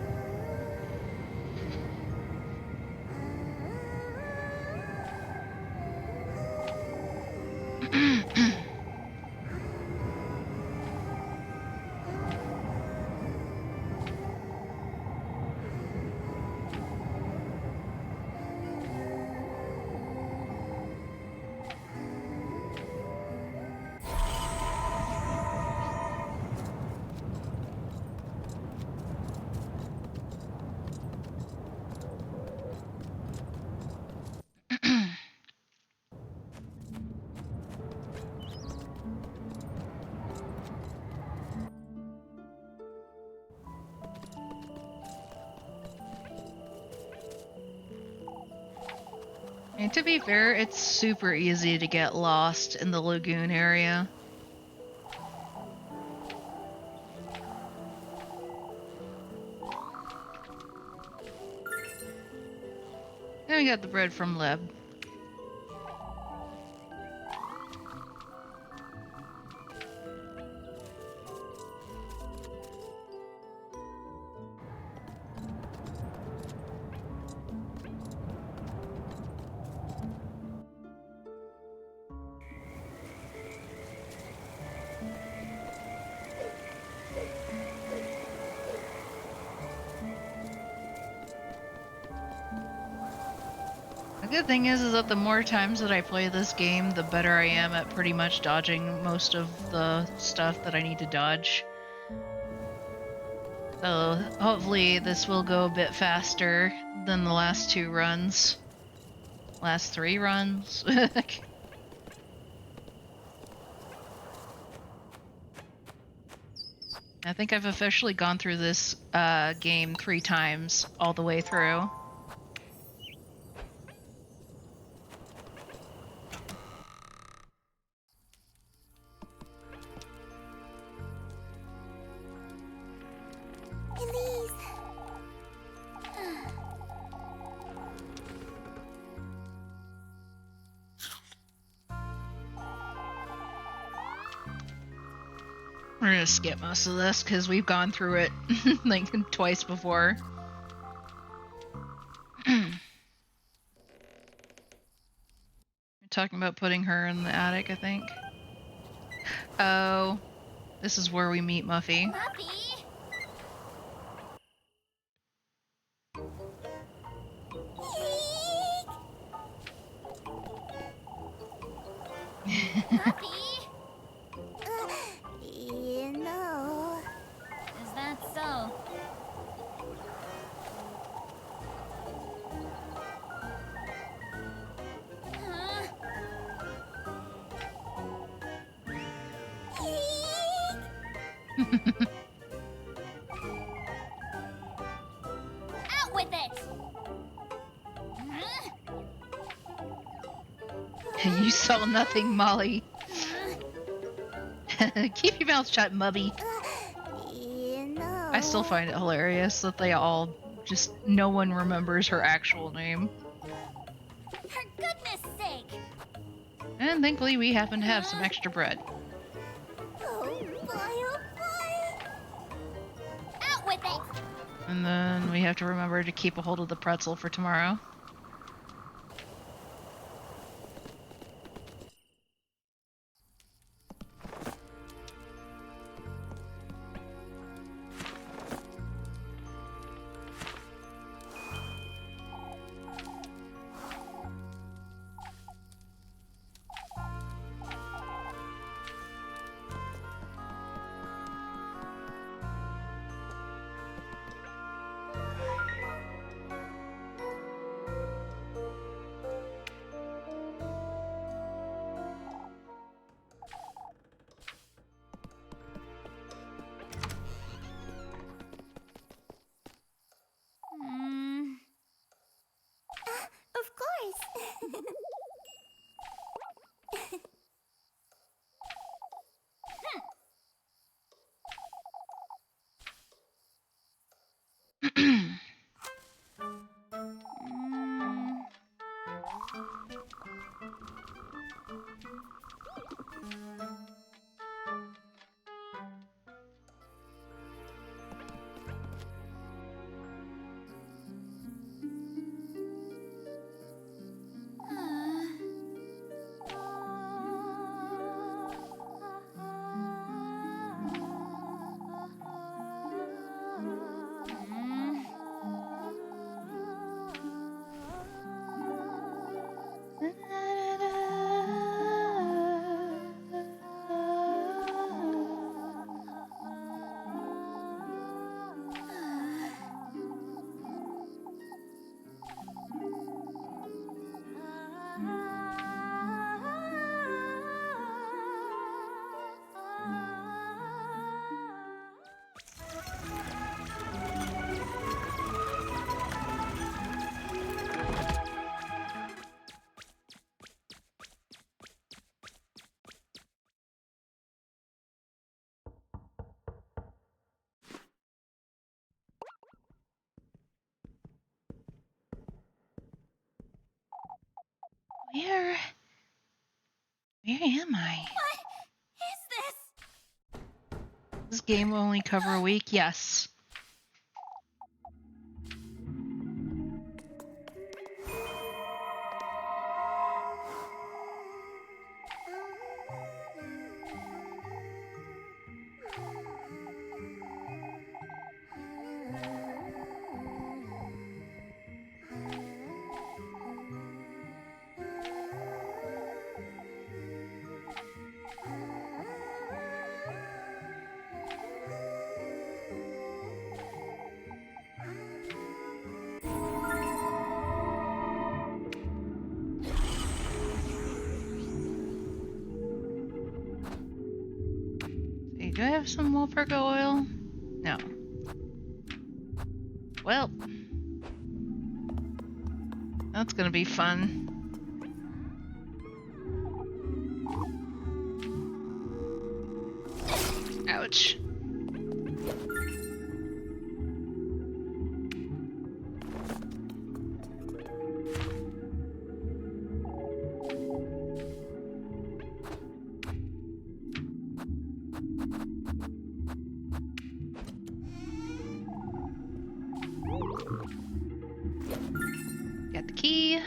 And to be fair, it's super easy to get lost in the lagoon area. And we got the bread from Leb. The good thing is that the more times that I play this game, the better I am at pretty much dodging most of the stuff that I need to dodge. So hopefully this will go a bit faster than the last 2 runs. Last 3 runs. I think I've officially gone through this game 3 times all the way through. Elise. We're gonna skip most of this because we've gone through it like twice before. You're talking about putting her in the attic, I think. Oh, this is where we meet Muffy. Muffy. Muffy. You know. Is that so? Huh? Out with it! Huh? You saw nothing, Molly. Huh? Keep your mouth shut, Mubby. You know. I still find it hilarious that they all just no one remembers her actual name. For goodness sake! And thankfully we happen to have some extra bread. Oh boy, oh boy! Out with it! And then we have to remember to keep a hold of the pretzel for tomorrow. Of course. Where am I? What is this? This game will only cover a week? Yes. Do I have some Walpurga oil? No. Well, that's gonna be fun. Ouch. Got the key.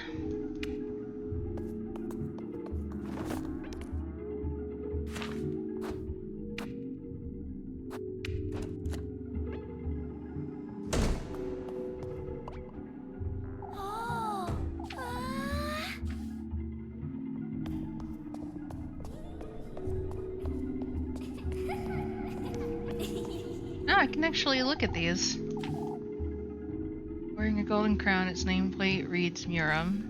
Now I can actually look at these. Wearing a golden crown, its nameplate reads Muram.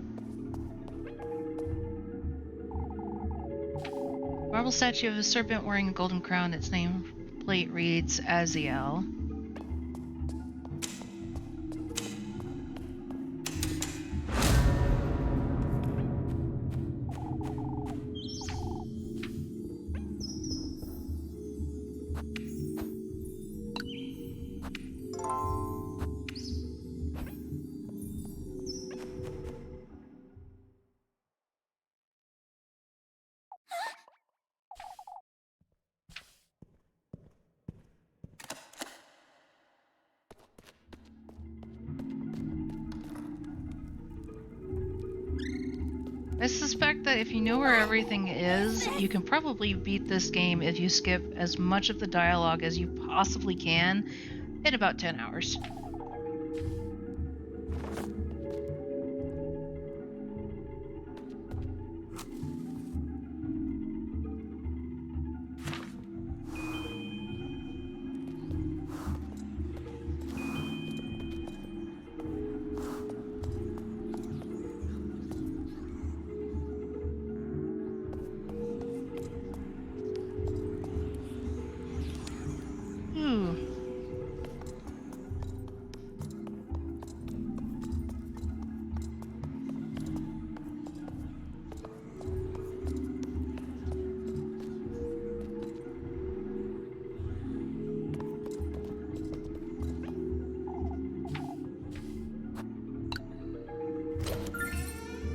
Marble statue of a serpent wearing a golden crown, its nameplate reads Aziel. I suspect that if you know where everything is, you can probably beat this game if you skip as much of the dialogue as you possibly can in about 10 hours. Ooh.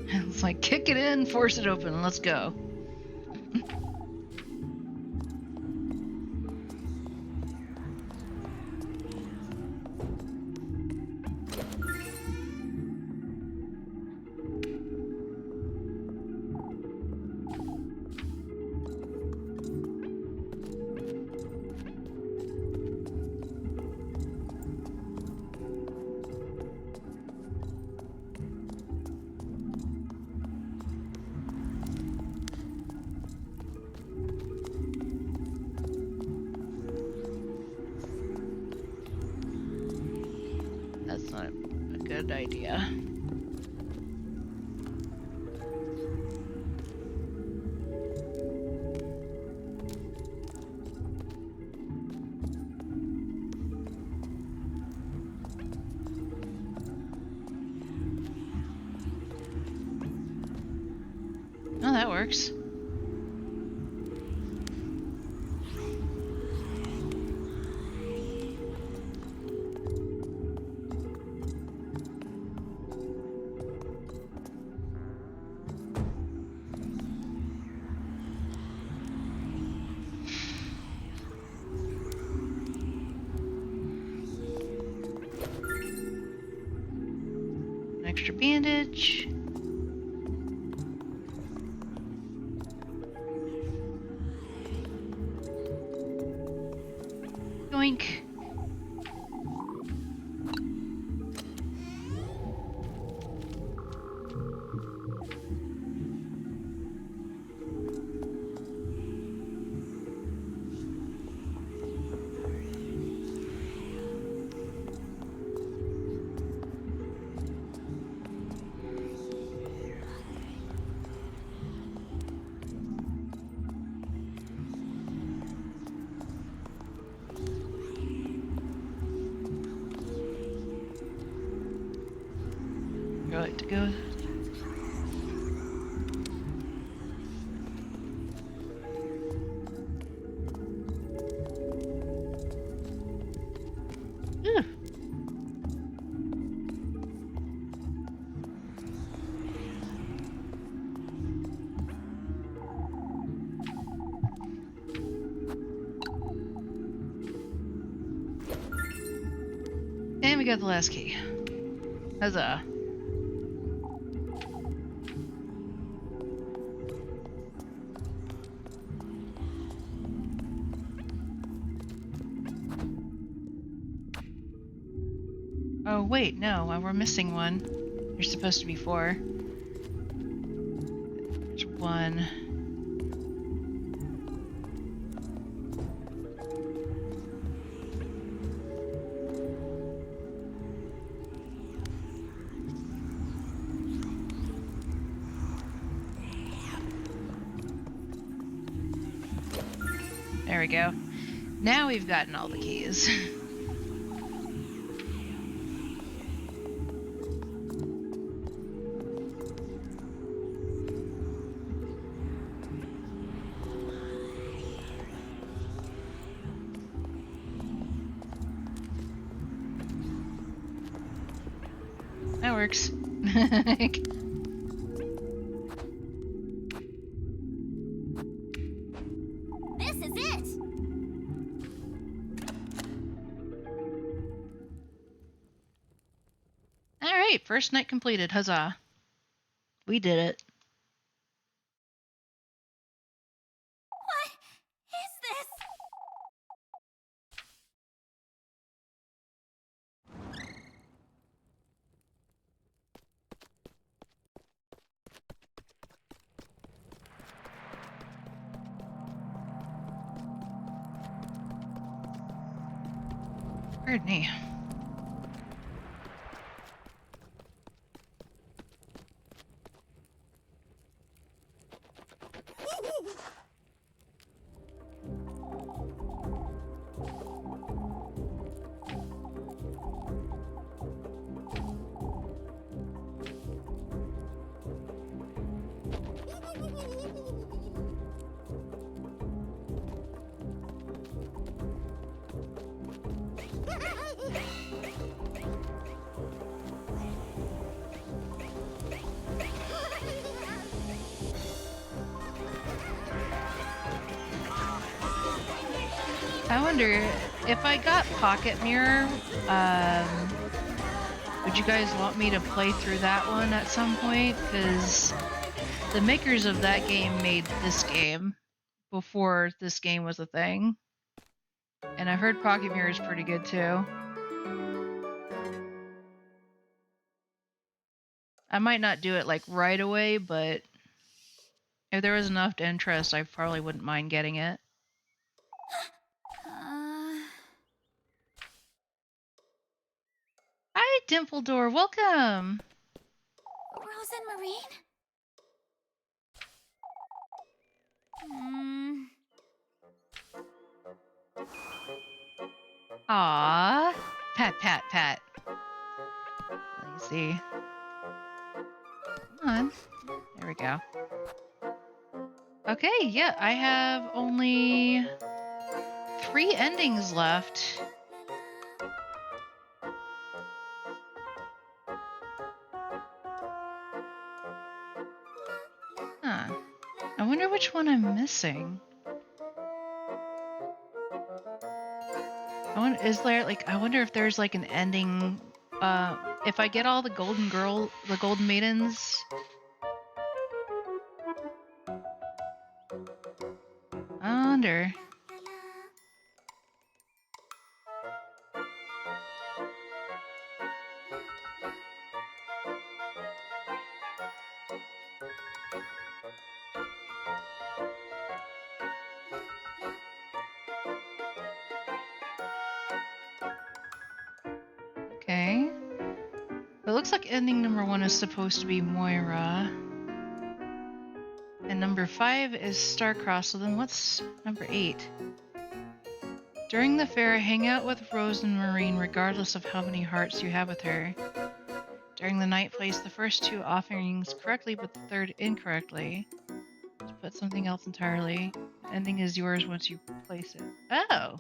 It's like, kick it in, force it open, let's go. That's not a good idea. Oh, that works. An extra bandage. Yoink. get to go. Ooh. And we got the last key. Huzzah. Oh, wait, no, we're missing one. There's supposed to be 4. There's 1. There we go. Now we've gotten all the keys. That works. This is it! Alright, first night completed. Huzzah. We did it. What is this? Pardon me. I wonder if I got Pocket Mirror, would you guys want me to play through that one at some point? Because the makers of that game made this game before this game was a thing. And I've heard Pocket Mirror is pretty good too. I might not do it like right away, but if there was enough interest, I probably wouldn't mind getting it. Hi, Dimpledore, welcome! Rose and Marine? Aww. Pat, pat, pat. Let me see. Come on. There we go. Okay, yeah, I have only 3 endings left. Huh. I wonder which one I'm missing. I wonder if there's like an ending, if I get all the golden maidens. I wonder. Okay. It looks like ending number 1 is supposed to be Moira. And number 5 is Starcross, so then what's number 8? During the fair, hang out with Rose and Marine regardless of how many hearts you have with her. During the night, place the first two offerings correctly, but the third incorrectly. Just put something else entirely. The ending is yours once you place it. Oh!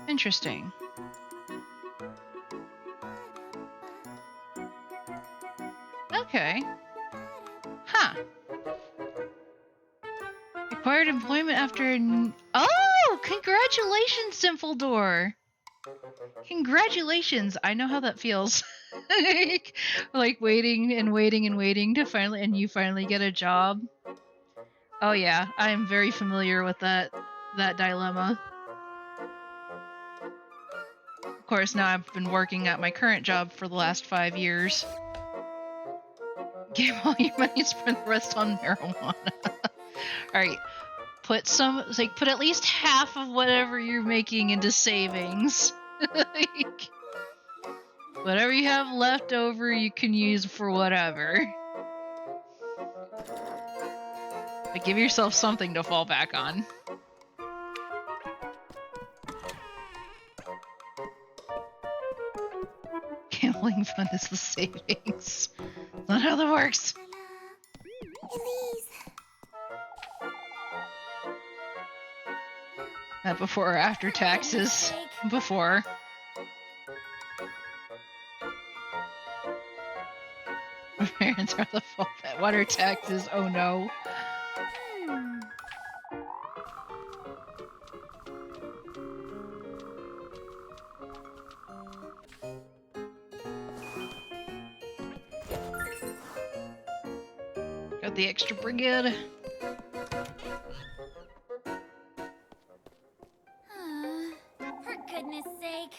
Interesting. Okay. Huh. Acquired employment after... Oh! Congratulations, Simpledore! Congratulations! I know how that feels. like waiting and waiting and waiting to finally... And you finally get a job. Oh yeah, I am very familiar with that dilemma. Of course, now I've been working at my current job for the last 5 years. Give all your money and spend the rest on marijuana. Alright, put at least half of whatever you're making into savings. Like, whatever you have left over, you can use for whatever. But give yourself something to fall back on. Gambling fund is the savings. That's not how that works. Elise. That before or after taxes? Before. Parents are the fault. What are taxes? Oh no. Got the extra brigade. For goodness sake.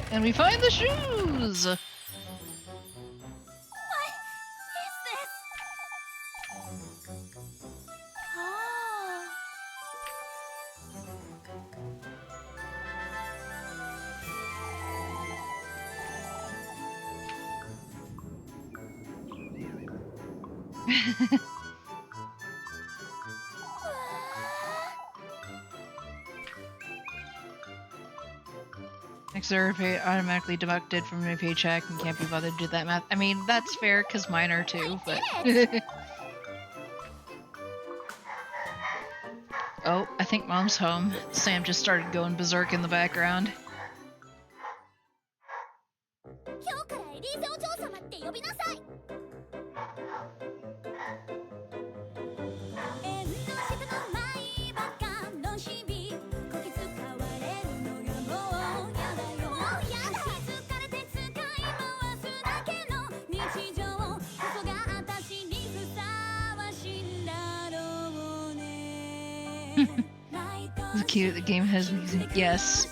And we find the shoes! What is this? Oh. Extra pay automatically deducted from my paycheck and can't be bothered to do that math. I mean, that's fair because mine are too, but... Oh, I think Mom's home. Sam just started going berserk in the background. 今日からエリーゼお嬢様って呼びなさい。縁の下のないバカの日々こき使われるのがもうやだよ。もうやだ。疲れて使い回すだけの日常こそが私にふさわしいんだろうね。It's cute. The game has music. Yes.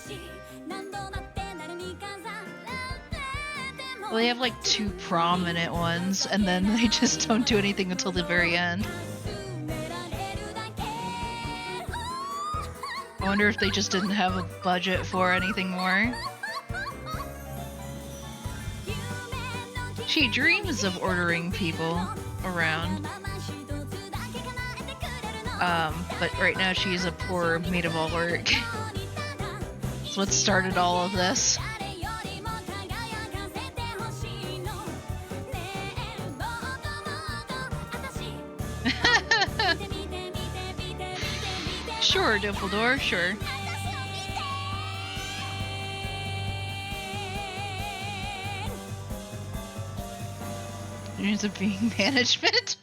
Well, they have like 2 prominent ones, and then they just don't do anything until the very end. I wonder if they just didn't have a budget for anything more. She dreams of ordering people around. But right now she's a poor maid of all work. That's what started all of this. Sure, Dumbledore, sure. Dreams of being management.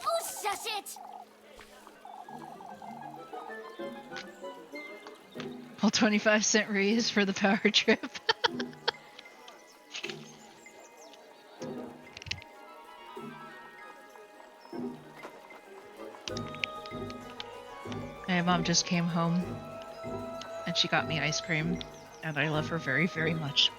Oh, shush it! Well, 25-cent raise for the power trip. My mom just came home and she got me ice cream, and I love her very, very much.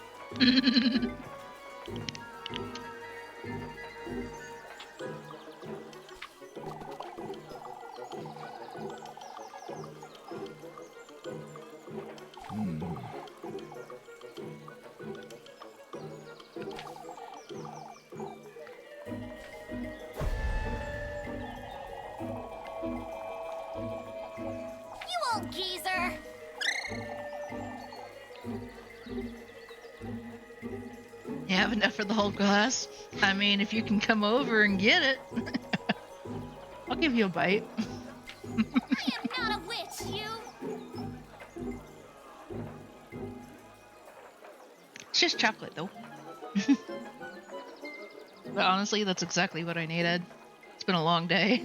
You have enough for the whole class? I mean, if you can come over and get it, I'll give you a bite. I am not a witch, you! It's just chocolate, though. But honestly, that's exactly what I needed. It's been a long day.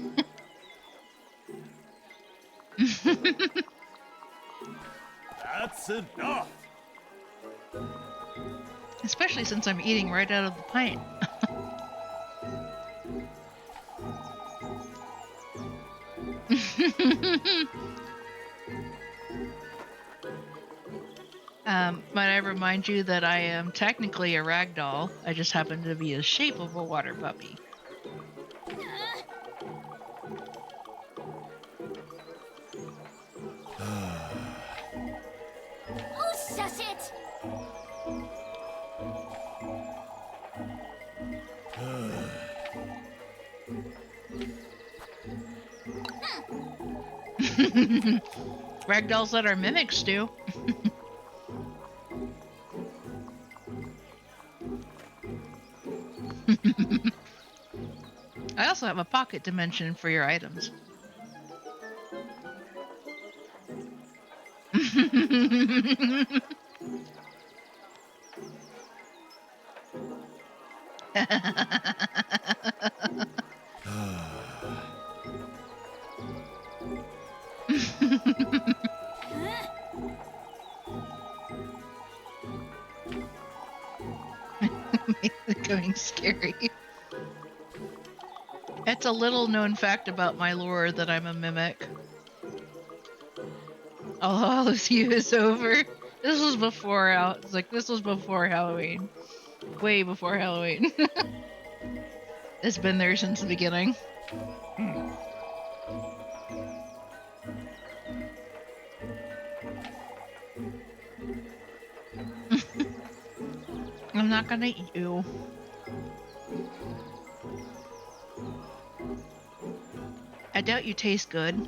That's enough! Especially since I'm eating right out of the pint. Might I remind you that I am technically a ragdoll. I just happen to be the shape of a water puppy. Oh, shush it! Ragdolls let our mimics do. I also have a pocket dimension for your items. Becoming scary. It's a little known fact about my lore that I'm a mimic. All Hallows Eve is over. This was before this was before Halloween. Way before Halloween. It's been there since the beginning. I'm not gonna eat you. I doubt you taste good.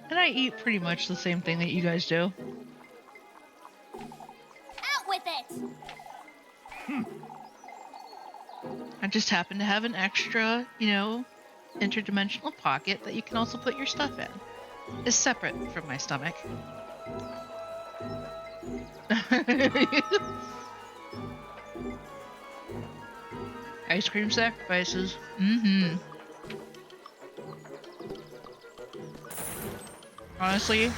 And I eat pretty much the same thing that you guys do. Out with it! I just happen to have an extra, interdimensional pocket that you can also put your stuff in. It's separate from my stomach. Ice cream sacrifices. Mm-hmm. Honestly,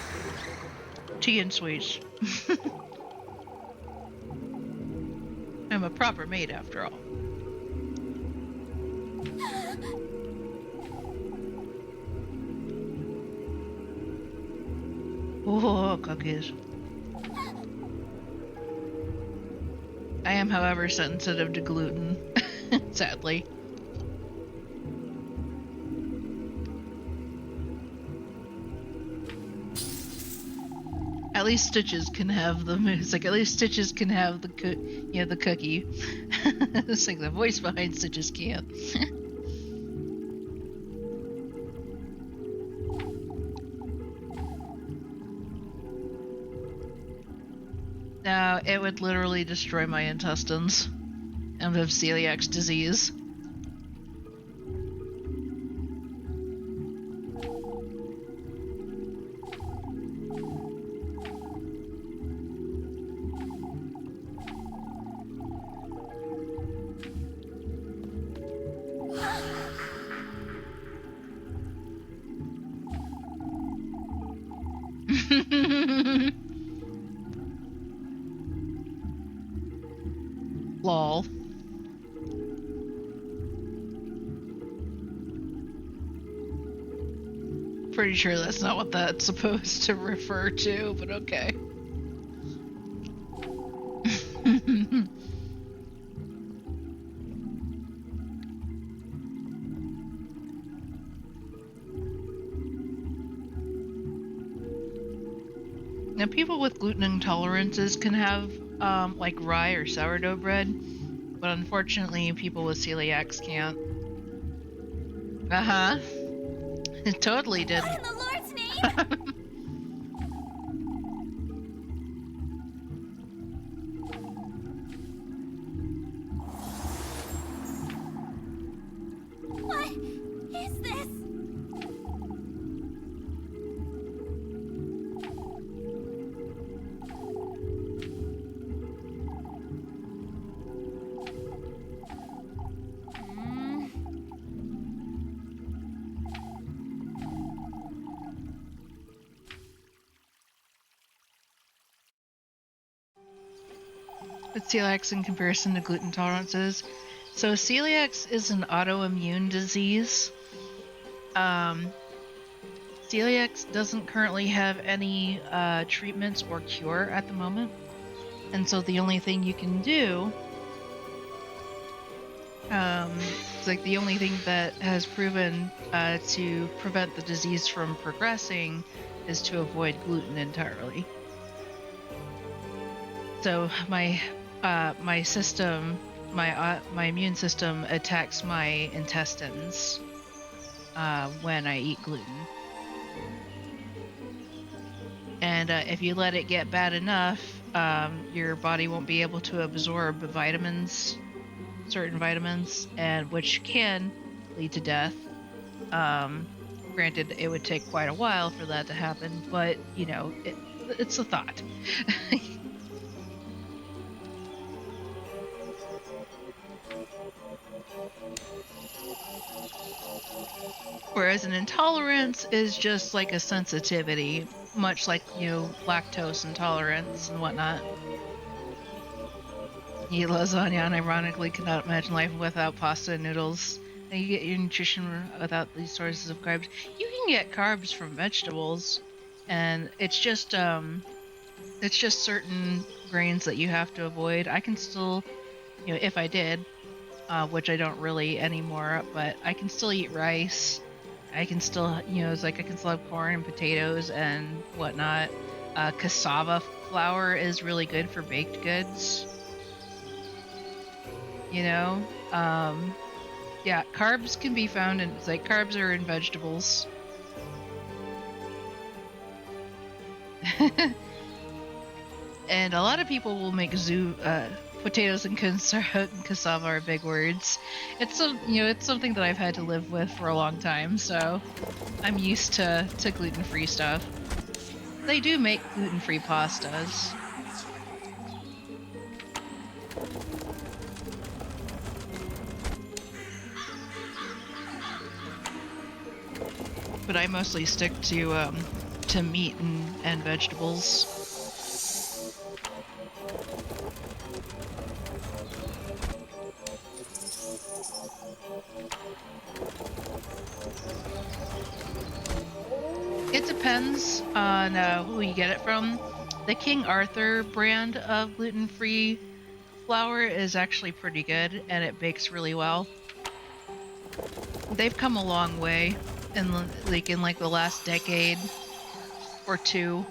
tea and sweets. I'm a proper maid after all. Oh, cookies. I am, however, sensitive to gluten, sadly. At least Stitches can have the music. At least Stitches can have the the cookie. It's like the voice behind Stitches can't. No, it would literally destroy my intestines and have celiac disease. Lol. Pretty sure that's not what that's supposed to refer to, but okay. Now, people with gluten intolerances can have like rye or sourdough bread, but unfortunately, people with celiacs can't. It totally did. What in the Lord's name? What is this? What's celiac in comparison to gluten tolerances? So celiac is an autoimmune disease. Celiac doesn't currently have any treatments or cure at the moment. And so the only thing you can do, it's like the only thing that has proven to prevent the disease from progressing is to avoid gluten entirely. So my system, my immune system attacks my intestines when I eat gluten. And if you let it get bad enough, your body won't be able to absorb certain vitamins, and which can lead to death. Granted, it would take quite a while for that to happen, but you know, it's a thought. Whereas an intolerance is just like a sensitivity, much like, you know, lactose intolerance and whatnot. You eat lasagna and ironically cannot imagine life without pasta and noodles. And you get your nutrition without these sources of carbs. You can get carbs from vegetables, and it's just certain grains that you have to avoid. I can still, you know, if I did, which I don't really anymore, but I can still eat rice. I can still, you know, it's like I can still have corn and potatoes and whatnot. Cassava flour is really good for baked goods. You know, yeah, carbs can be found in, it's like carbs are in vegetables. And a lot of people will make potatoes and cassava are big words. It's you know, it's something that I've had to live with for a long time, so I'm used to gluten-free stuff. They do make gluten-free pastas. But I mostly stick to meat and vegetables. It depends on who you get it from. The King Arthur brand of gluten-free flour is actually pretty good, and it bakes really well. They've come a long way in the last decade or two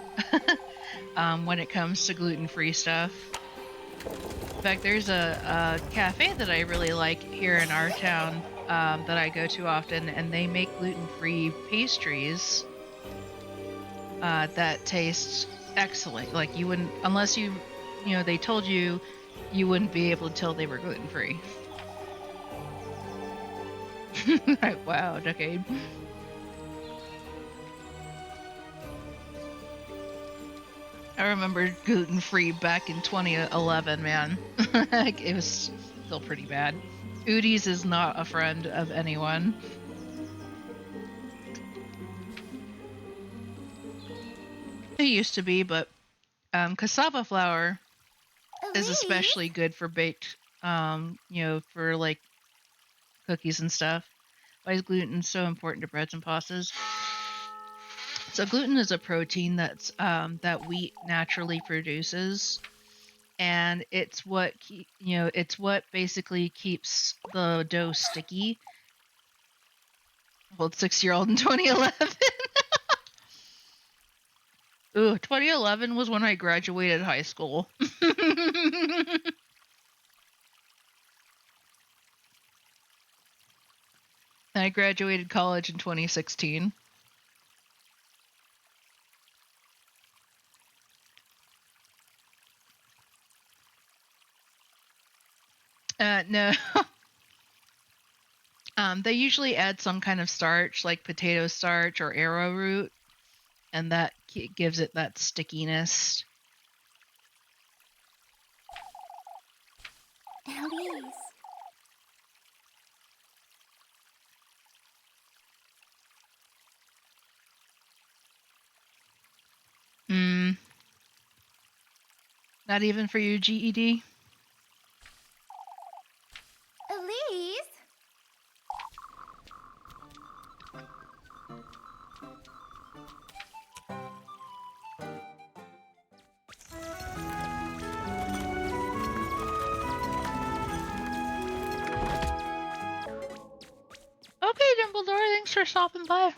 when it comes to gluten-free stuff. In fact, there's a cafe that I really like here in our town that I go to often, and they make gluten-free pastries that taste excellent. Like you wouldn't, unless you know, they told you, you wouldn't be able to tell they were gluten-free. Wow, decade. I remember gluten-free back in 2011, man. Like, it was still pretty bad. Udi's is not a friend of anyone. It used to be, but cassava flour is especially good for baked, you know, for like cookies and stuff. Why is gluten so important to breads and pastas? So gluten is a protein that's that wheat naturally produces, and it's what it's what basically keeps the dough sticky. Well, 6-year-old in 2011. Ooh, 2011 was when I graduated high school. And I graduated college in 2016. No. They usually add some kind of starch, like potato starch or arrowroot, and that gives it that stickiness. Elise. Not even for your GED? Elise? Okay, Dumbledore, thanks for stopping by.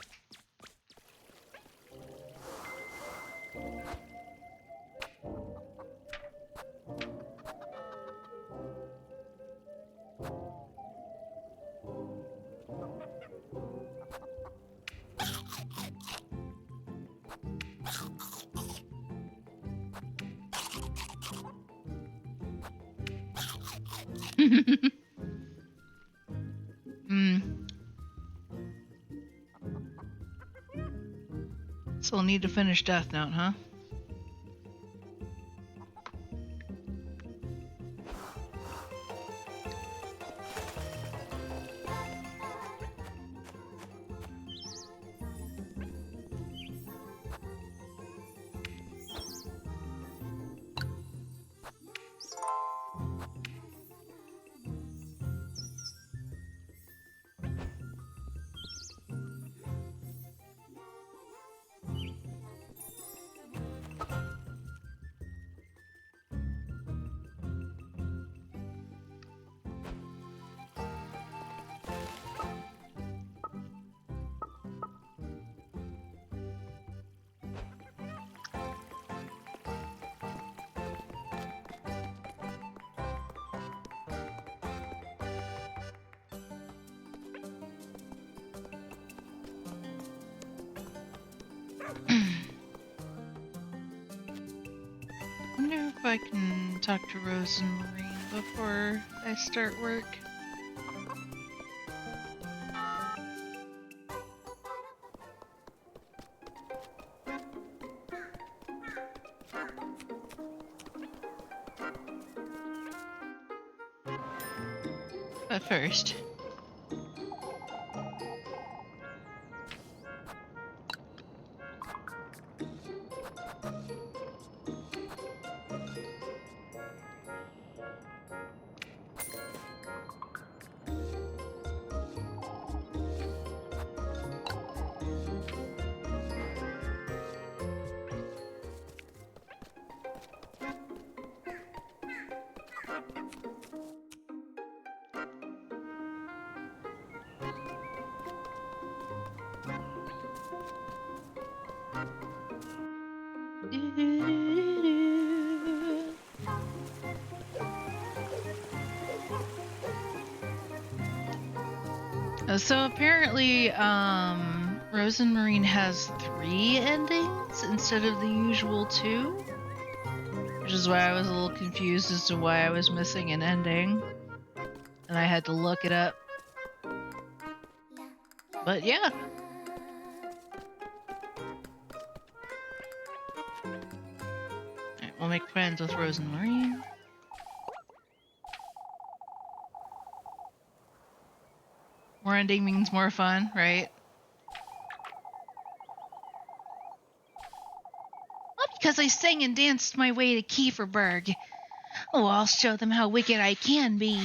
Still need to finish Death Note, huh? I wonder if I can talk to Rose and Marine before I start work. But first... So apparently, Rose and Marine has 3 endings instead of the usual 2, which is why I was a little confused as to why I was missing an ending, and I had to look it up. But yeah. Alright, we'll make friends with Rose and Marine. More ending means more fun, right? All because I sang and danced my way to Kieferberg. Oh, I'll show them how wicked I can be.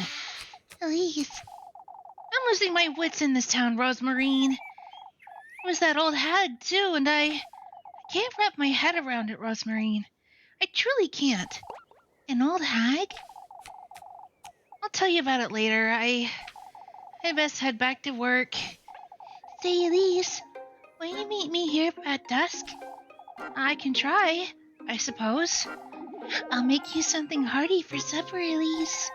Elise. I'm losing my wits in this town, Rosemarine. It was that old hag, too, and I can't wrap my head around it, Rosemarine. I truly can't. An old hag? I'll tell you about it later. I best head back to work. Say, Elise, will you meet me here at dusk? I can try, I suppose. I'll make you something hearty for supper, Elise.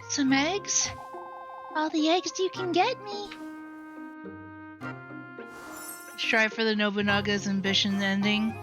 Some eggs? All the eggs you can get me. Strive for the Nobunaga's ambition ending.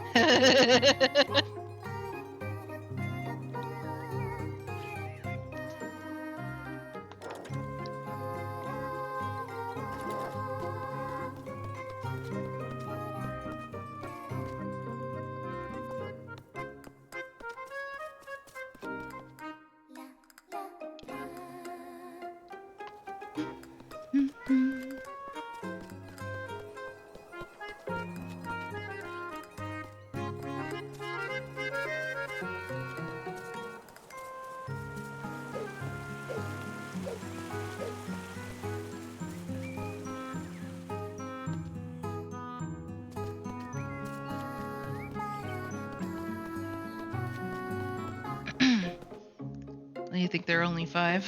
You think there are only 5?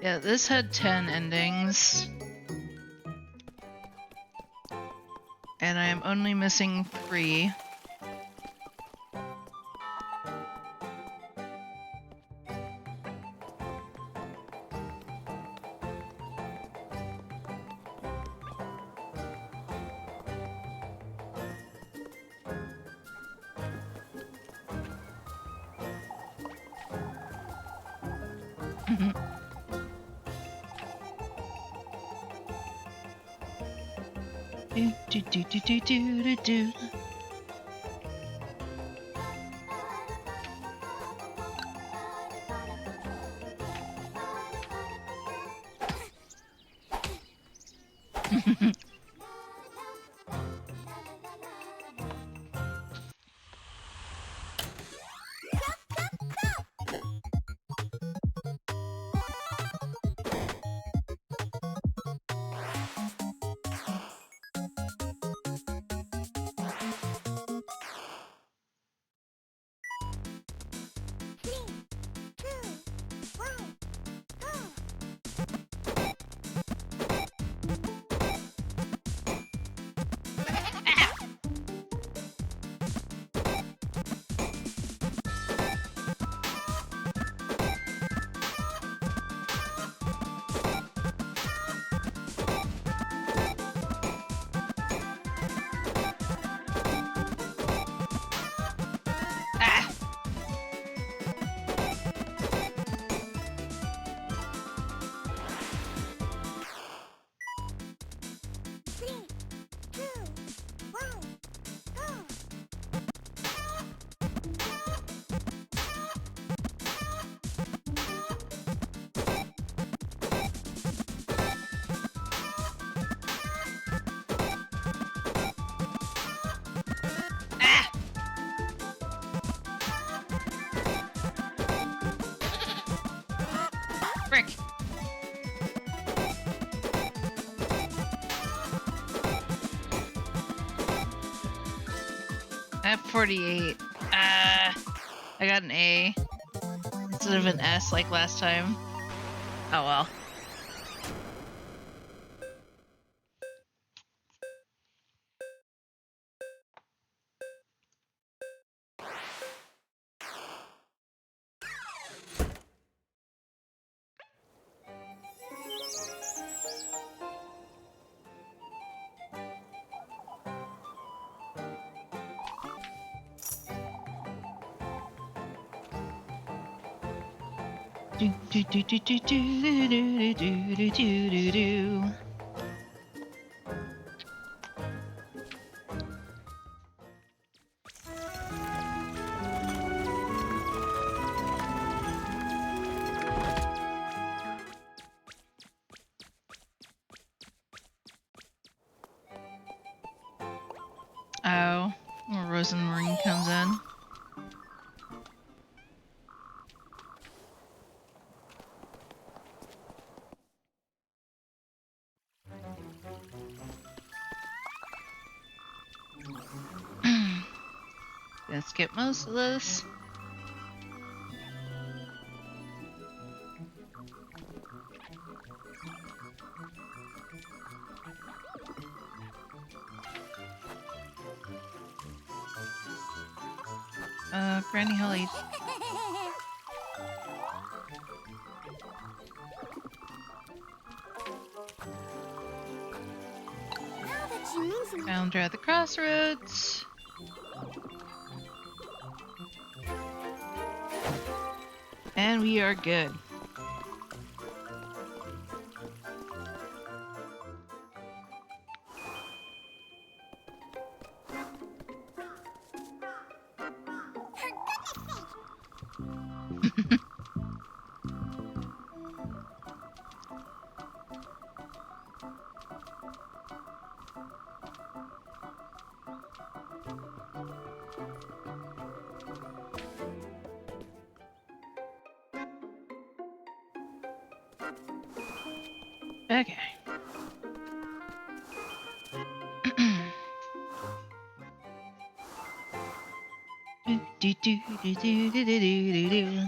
Yeah, this had 10 endings. And I am only missing 3. Do do do do do do do do. Frick! I have 48. I got an A instead of an S like last time. Oh well. Do do do do do do do do do do do do. Oh, where Rosenring comes in. Gonna skip most of this. Granny Holly. Found her at the crossroads. And we are good. Okay. Do, do, do, do, do, do, do, do, do.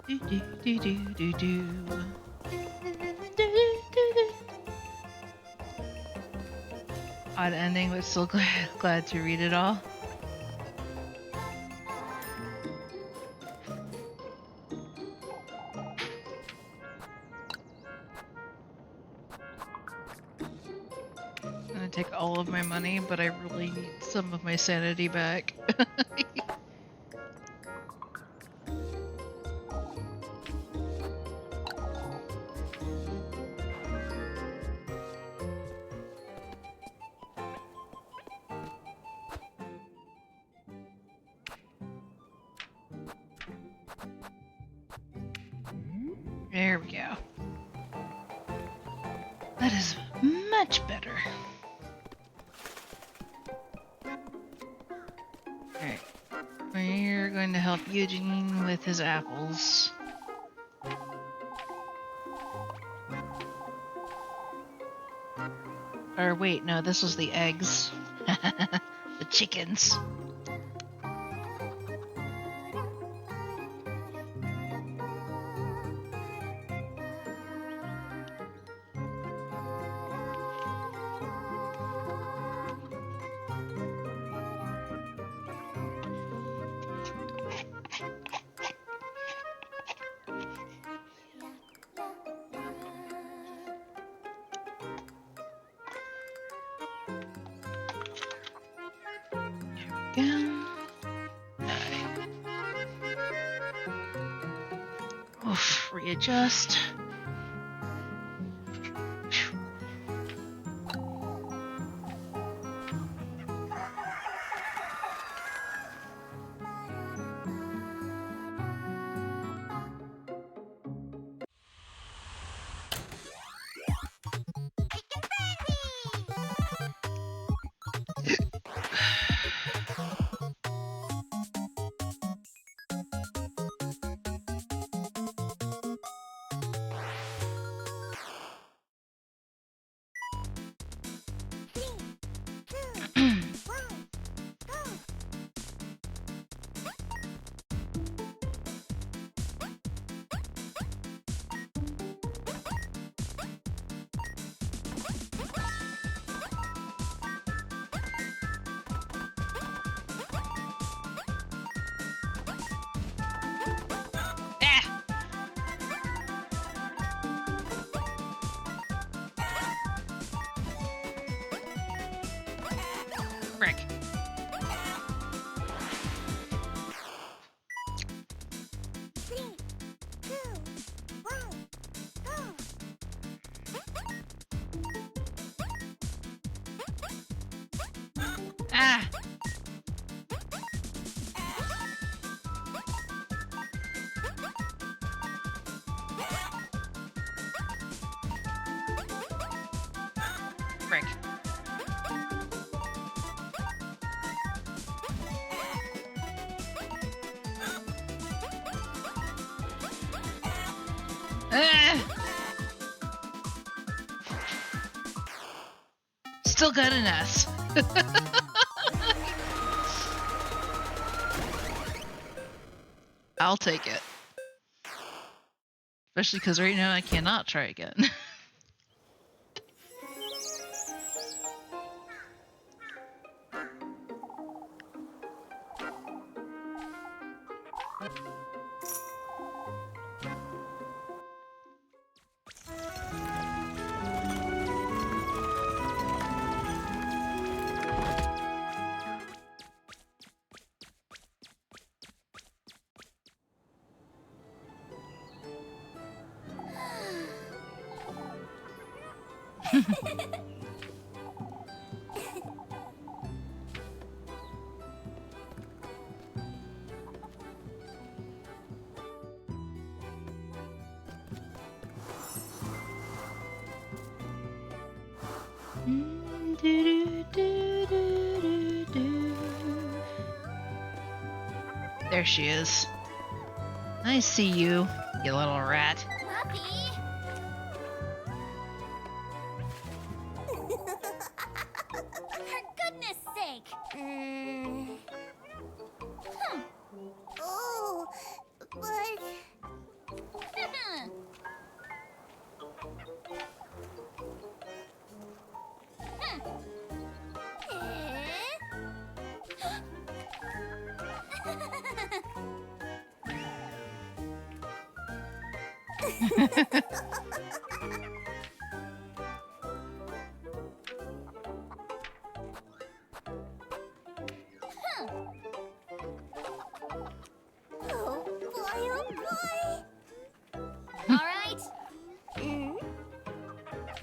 Do, do, do, do, do, do. Odd ending, but still glad to read it all. I'm gonna take all of my money, but I really need some of my sanity back. There we go. That is much better. Alright. We're going to help Eugene with his apples. Or wait, no, this was the eggs. The chickens. Again. Oof, readjust. Ah! Frick. Ah! Frick. Ah! Still got an S. I'll take it. Especially because right now I cannot try again. There she is. I see you, you little rat. Muffy! For goodness sake! Oh, but... Oh boy, oh boy! All right.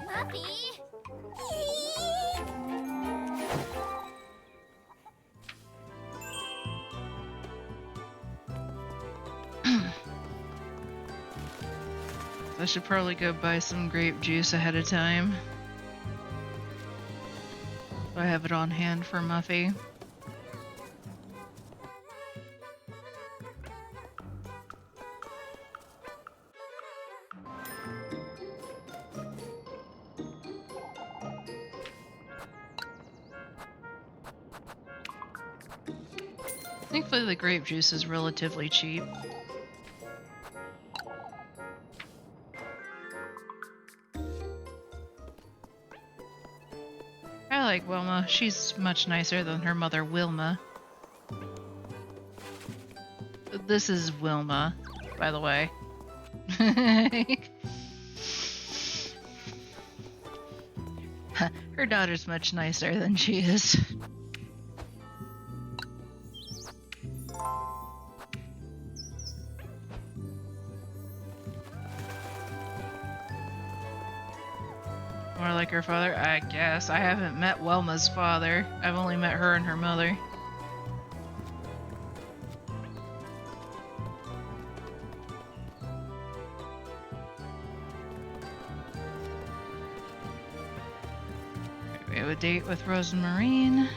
Muffy! I should probably go buy some grape juice ahead of time. So I have it on hand for Muffy. Thankfully, the grape juice is relatively cheap. I like Wilma. She's much nicer than her mother, Wilma. This is Wilma, by the way. Her daughter's much nicer than she is. More like her father, I guess. I haven't met Wilma's father. I've only met her and her mother. We have a date with Rose and Marine.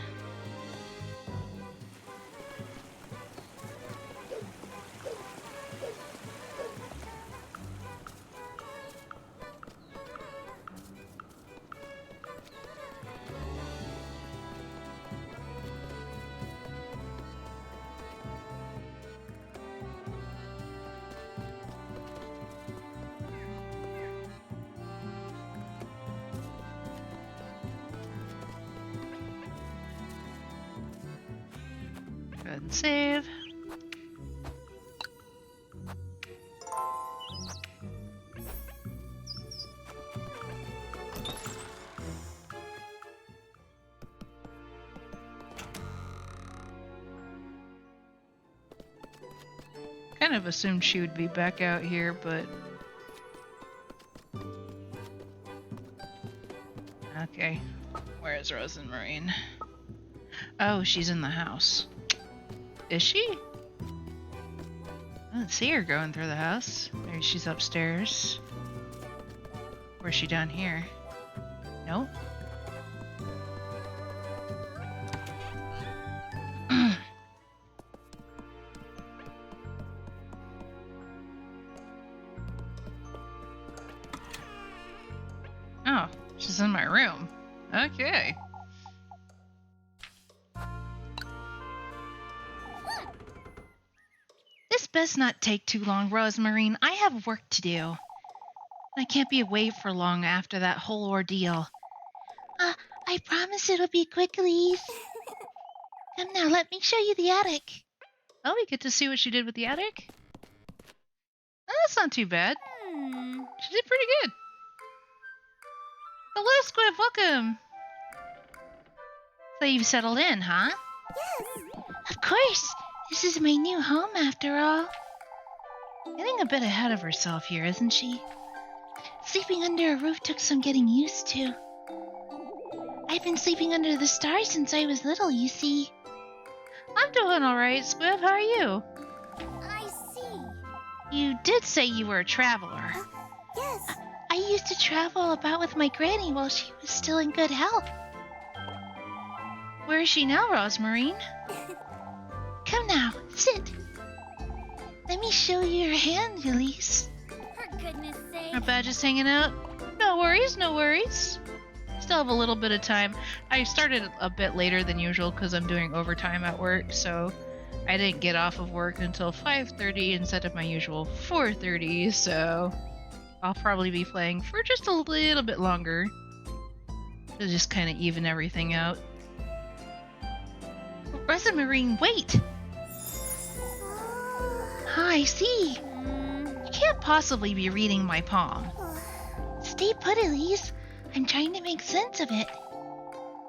Go ahead and save. Kind of assumed she would be back out here, but... Okay. Where is Rose and Marine? Oh, she's in the house. Is she? I don't see her going through the house. Maybe she's upstairs. Or is she down here? Nope. Oh, she's in my room. Okay. This best not take too long, Rosemarine. I have work to do. I can't be away for long after that whole ordeal. I promise it'll be quick, Elise. Come now, let me show you the attic. Oh, we get to see what she did with the attic? Oh, that's not too bad. She did pretty good. Hello, Squib, welcome. So you've settled in, huh? Yes! Of course. This is my new home, after all. Getting a bit ahead of herself here, isn't she? Sleeping under a roof took some getting used to. I've been sleeping under the stars since I was little, you see. I'm doing alright, Squib. How are you? I see. You did say you were a traveler. Yes. I used to travel about with my granny while she was still in good health. Where is she now, Rosmarine? Come now, sit. Let me show you your hand, Elise. For goodness sake. Our badge is hanging out. No worries, no worries. Still have a little bit of time. I started a bit later than usual because I'm doing overtime at work, so I didn't get off of work until 5:30 instead of my usual 4:30, so I'll probably be playing for just a little bit longer to just kind of even everything out. Rosmarine, wait! I see. You can't possibly be reading my palm. Stay put, Elise. I'm trying to make sense of it.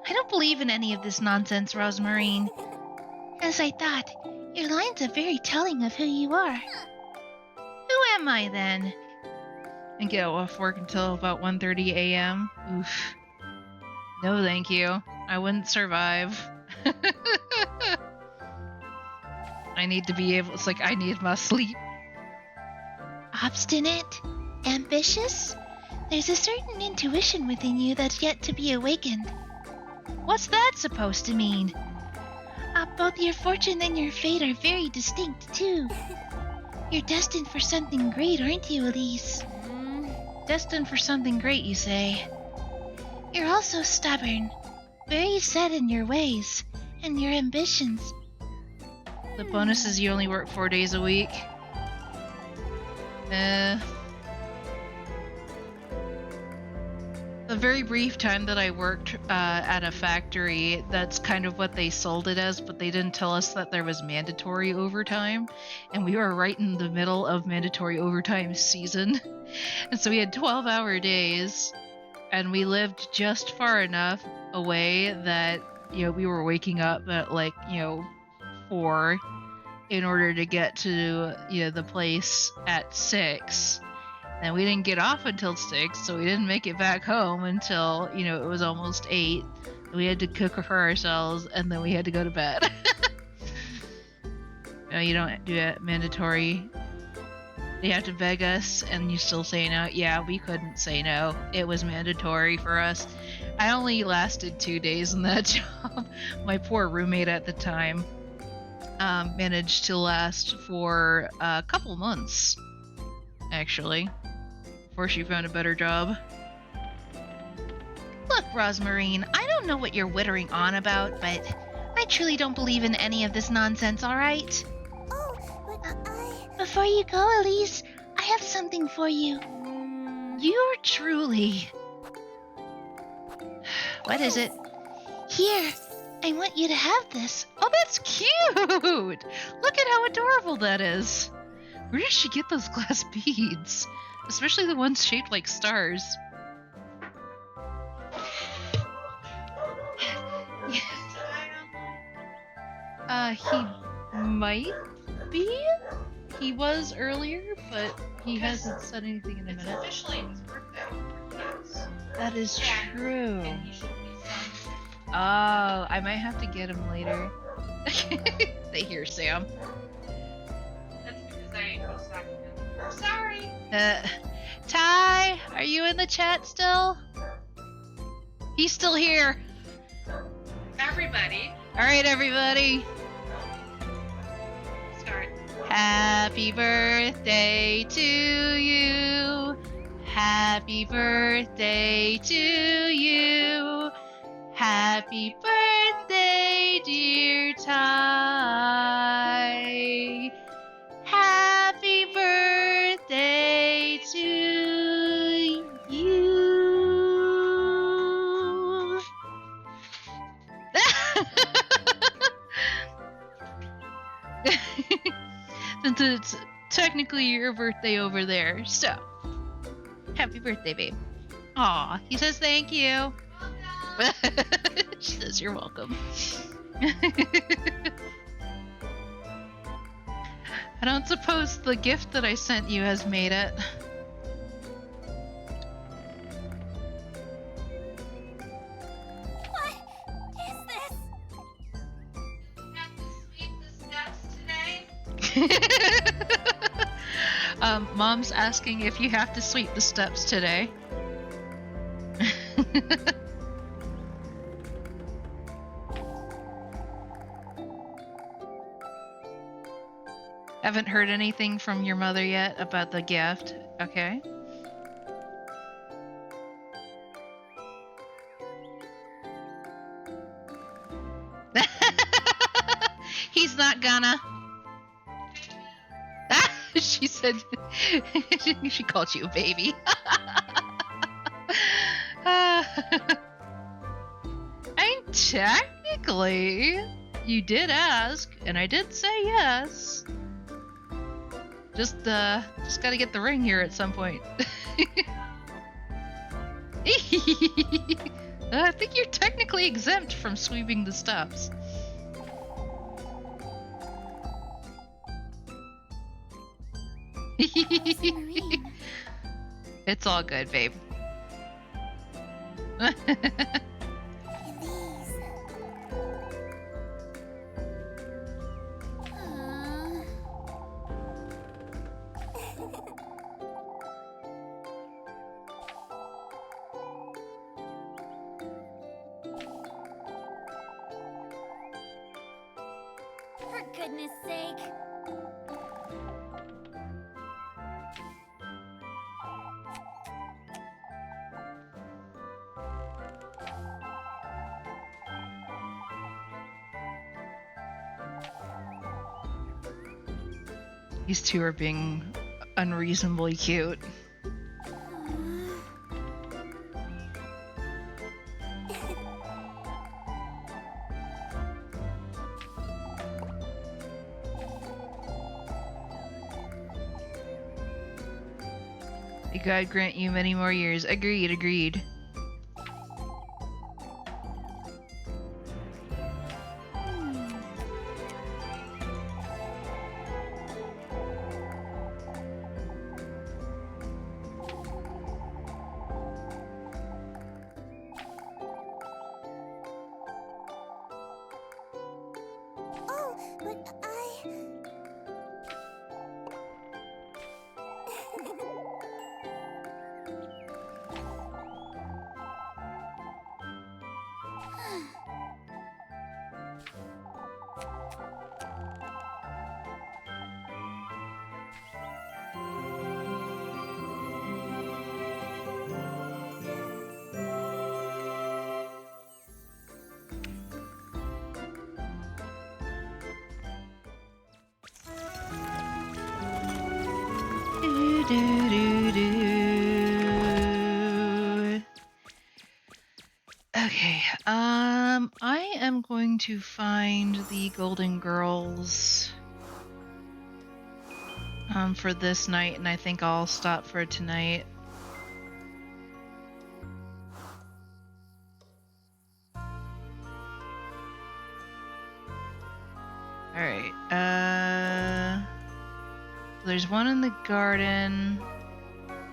I don't believe in any of this nonsense, Rosmarine. As I thought, your lines are very telling of who you are. Who am I, then? And get off work until about 1:30 a.m.? Oof. No, thank you. I wouldn't survive. I need to be able... It's like I need my sleep. Obstinate? Ambitious? There's a certain intuition within you that's yet to be awakened. What's that supposed to mean? Both your fortune and your fate are very distinct, too. You're destined for something great, aren't you, Elise? Destined for something great, you say? You're also stubborn, very set in your ways, and your ambitions. The bonus is you only work 4 days a week. The very brief time that I worked at a factory, that's kind of what they sold it as, but they didn't tell us that there was mandatory overtime, and we were right in the middle of mandatory overtime season. And so we had 12-hour days, and we lived just far enough away that, you know, we were waking up at, like, 4 in order to get to, the place at 6. And we didn't get off until 6, so we didn't make it back home until, it was almost 8. We had to cook for ourselves, and then we had to go to bed. No, you don't do it mandatory. They have to beg us, and you still say no. Yeah, we couldn't say no. It was mandatory for us. I only lasted 2 days in that job. My poor roommate at the time managed to last for a couple months, actually, before she found a better job. Look, Rosmarine, I don't know what you're wittering on about, but I truly don't believe in any of this nonsense, alright? Oh, but Before you go, Elise, I have something for you. You're truly... What is it? Here, I want you to have this. Oh, that's cute! Look at how adorable that is. Where did she get those glass beads? Especially the ones shaped like stars. He might be? He was earlier, but he hasn't said anything in a minute. It's officially his birthday. Yes. That is Yeah. true. And he should be Oh, I might have to get him later. They hear Sam. That's because I was talking to him. Sorry. Ty, are you in the chat still? He's still here. Everybody, Alright, everybody. start. Happy birthday to you. Happy birthday to you. Happy birthday, dear Ty. Happy birthday to you. Since it's technically your birthday over there, so happy birthday, babe. Aw, he says thank you. She says you're welcome. I don't suppose the gift that I sent you has made it. what is this? Have to sweep the steps today. Mom's asking if you have to sweep the steps today. Haven't heard anything from your mother yet about the gift. Okay. He's not gonna. She said she called you a baby. I mean, technically, you did ask, and I did say yes. Just gotta get the ring here at some point. I think you're technically exempt from sweeping the stops. Marine. It's all good, babe. Elise. Aww. For goodness sake. These two are being unreasonably cute. May God grant you many more years. Agreed, agreed. Oh, but Do, do, do, do. Okay, I am going to find the Golden Girls for this night, and I think I'll stop for tonight. Alright, there's one in the garden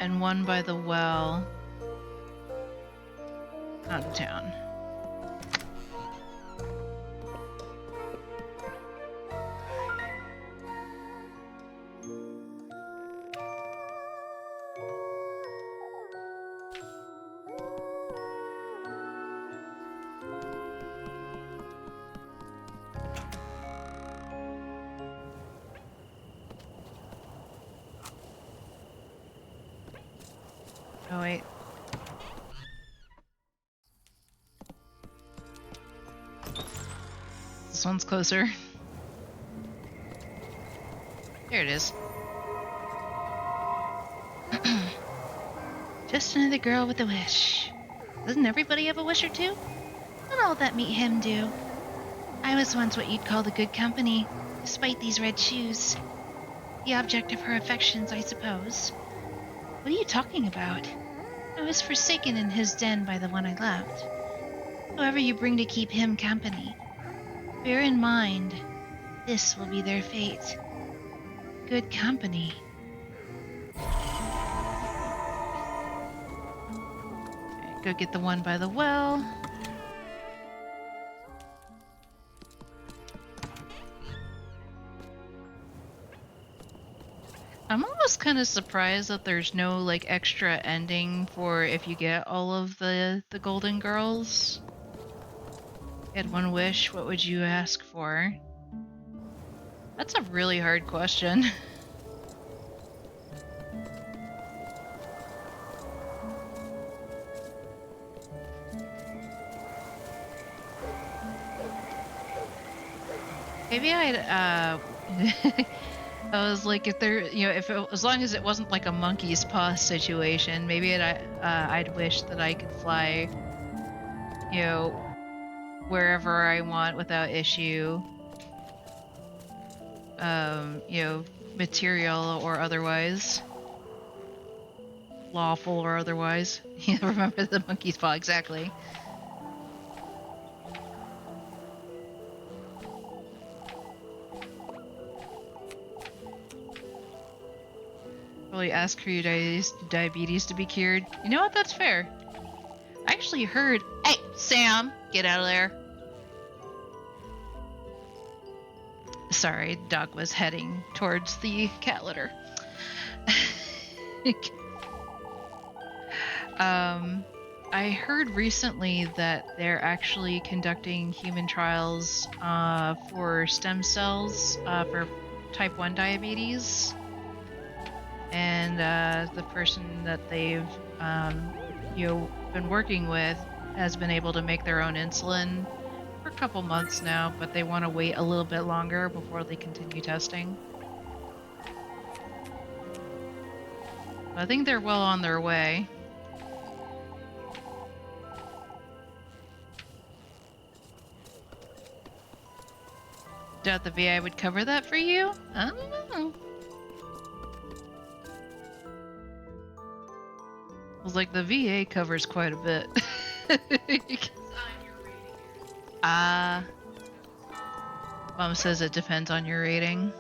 and one by the well. Out of town. Oh wait. This one's closer. There it is. Just another girl with a wish. Doesn't everybody have a wish or two? What all that meet him do? I was once what you'd call the good company, despite these red shoes. The object of her affections, I suppose. What are you talking about? I was forsaken in his den by the one I left. Whoever you bring to keep him company, bear in mind, this will be their fate. Good company. Okay, go get the one by the well. I'm almost kind of surprised that there's no like extra ending for if you get all of the golden girls. You had one wish, what would you ask for? That's a really hard question. Maybe I'd I was like, if there, if it, as long as it wasn't like a monkey's paw situation, maybe I'd wish that I could fly, wherever I want without issue. Material or otherwise, lawful or otherwise. Remember the monkey's paw exactly. Probably ask for your diabetes to be cured. You know what? That's fair. I actually heard. Hey, Sam, get out of there. Sorry, dog was heading towards the cat litter. I heard recently that they're actually conducting human trials for stem cells for type 1 diabetes. And the person that they've been working with has been able to make their own insulin for a couple months now, but they want to wait a little bit longer before they continue testing. I think they're well on their way. Doubt the VI would cover that for you? I don't know. I was like, the VA covers quite a bit. Mom says it depends on your rating.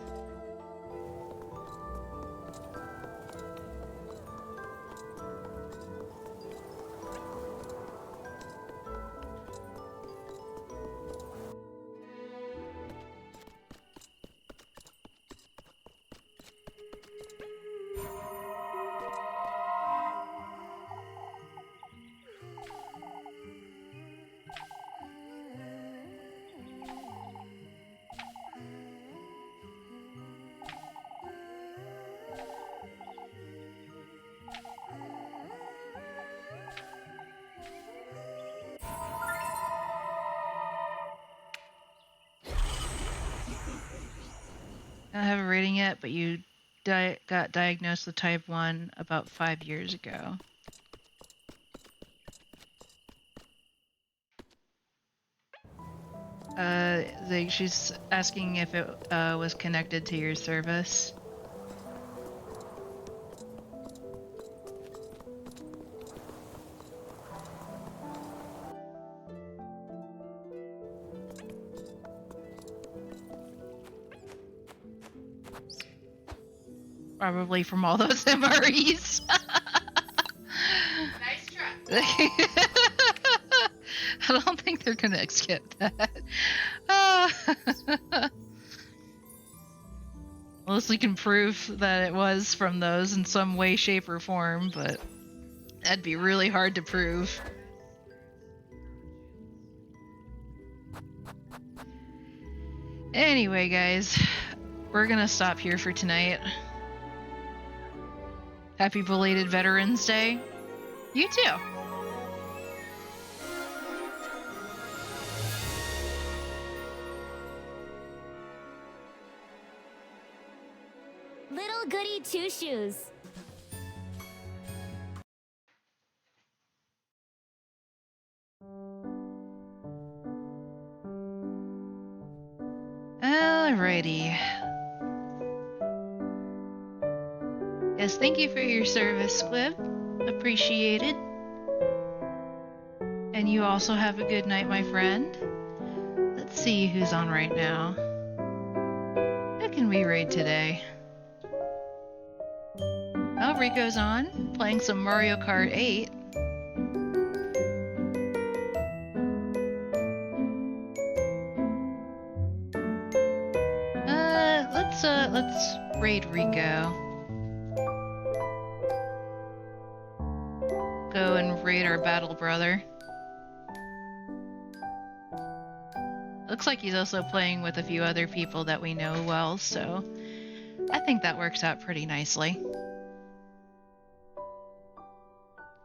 I don't have a rating yet, but you got diagnosed with type 1 about 5 years ago. She's asking if it was connected to your service. Probably from all those MREs. Nice try. I don't think they're gonna skip that. Unless we can prove that it was from those in some way, shape, or form, but that'd be really hard to prove. Anyway, guys, we're gonna stop here for tonight. Happy belated Veterans Day. You too. Little Goody Two Shoes. Alrighty. Yes, thank you for your service, Squib. Appreciated. And you also have a good night, my friend. Let's see who's on right now. Who can we raid today? Oh, Rico's on, playing some Mario Kart 8. Let's raid Rico. celebrate our battle brother. Looks like he's also playing with a few other people that we know well, so I think that works out pretty nicely.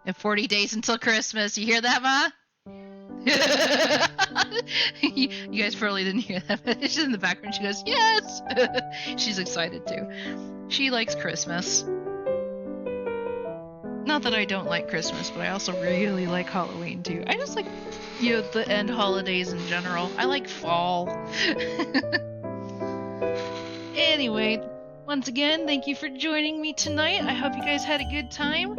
And 40 days until Christmas. You hear that, Ma? you guys probably didn't hear that, but she's in the background. She goes, yes! She's excited too. She likes Christmas. Not that I don't like Christmas, but I also really like Halloween too. I just like, the end holidays in general. I like fall. Anyway, once again, thank you for joining me tonight. I hope you guys had a good time.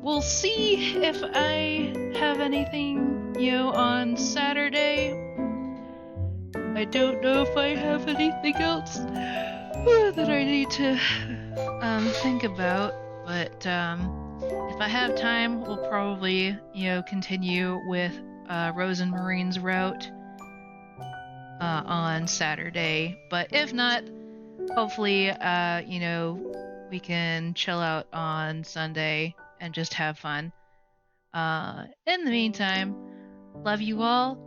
We'll see if I have anything, on Saturday. I don't know if I have anything else that I need to think about, but if I have time, we'll probably, continue with Rose and Marine's route on Saturday. But if not, hopefully, we can chill out on Sunday and just have fun. In the meantime, love you all.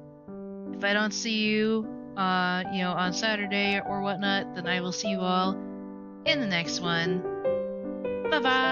If I don't see you, on Saturday or whatnot, then I will see you all in the next one. Bye-bye!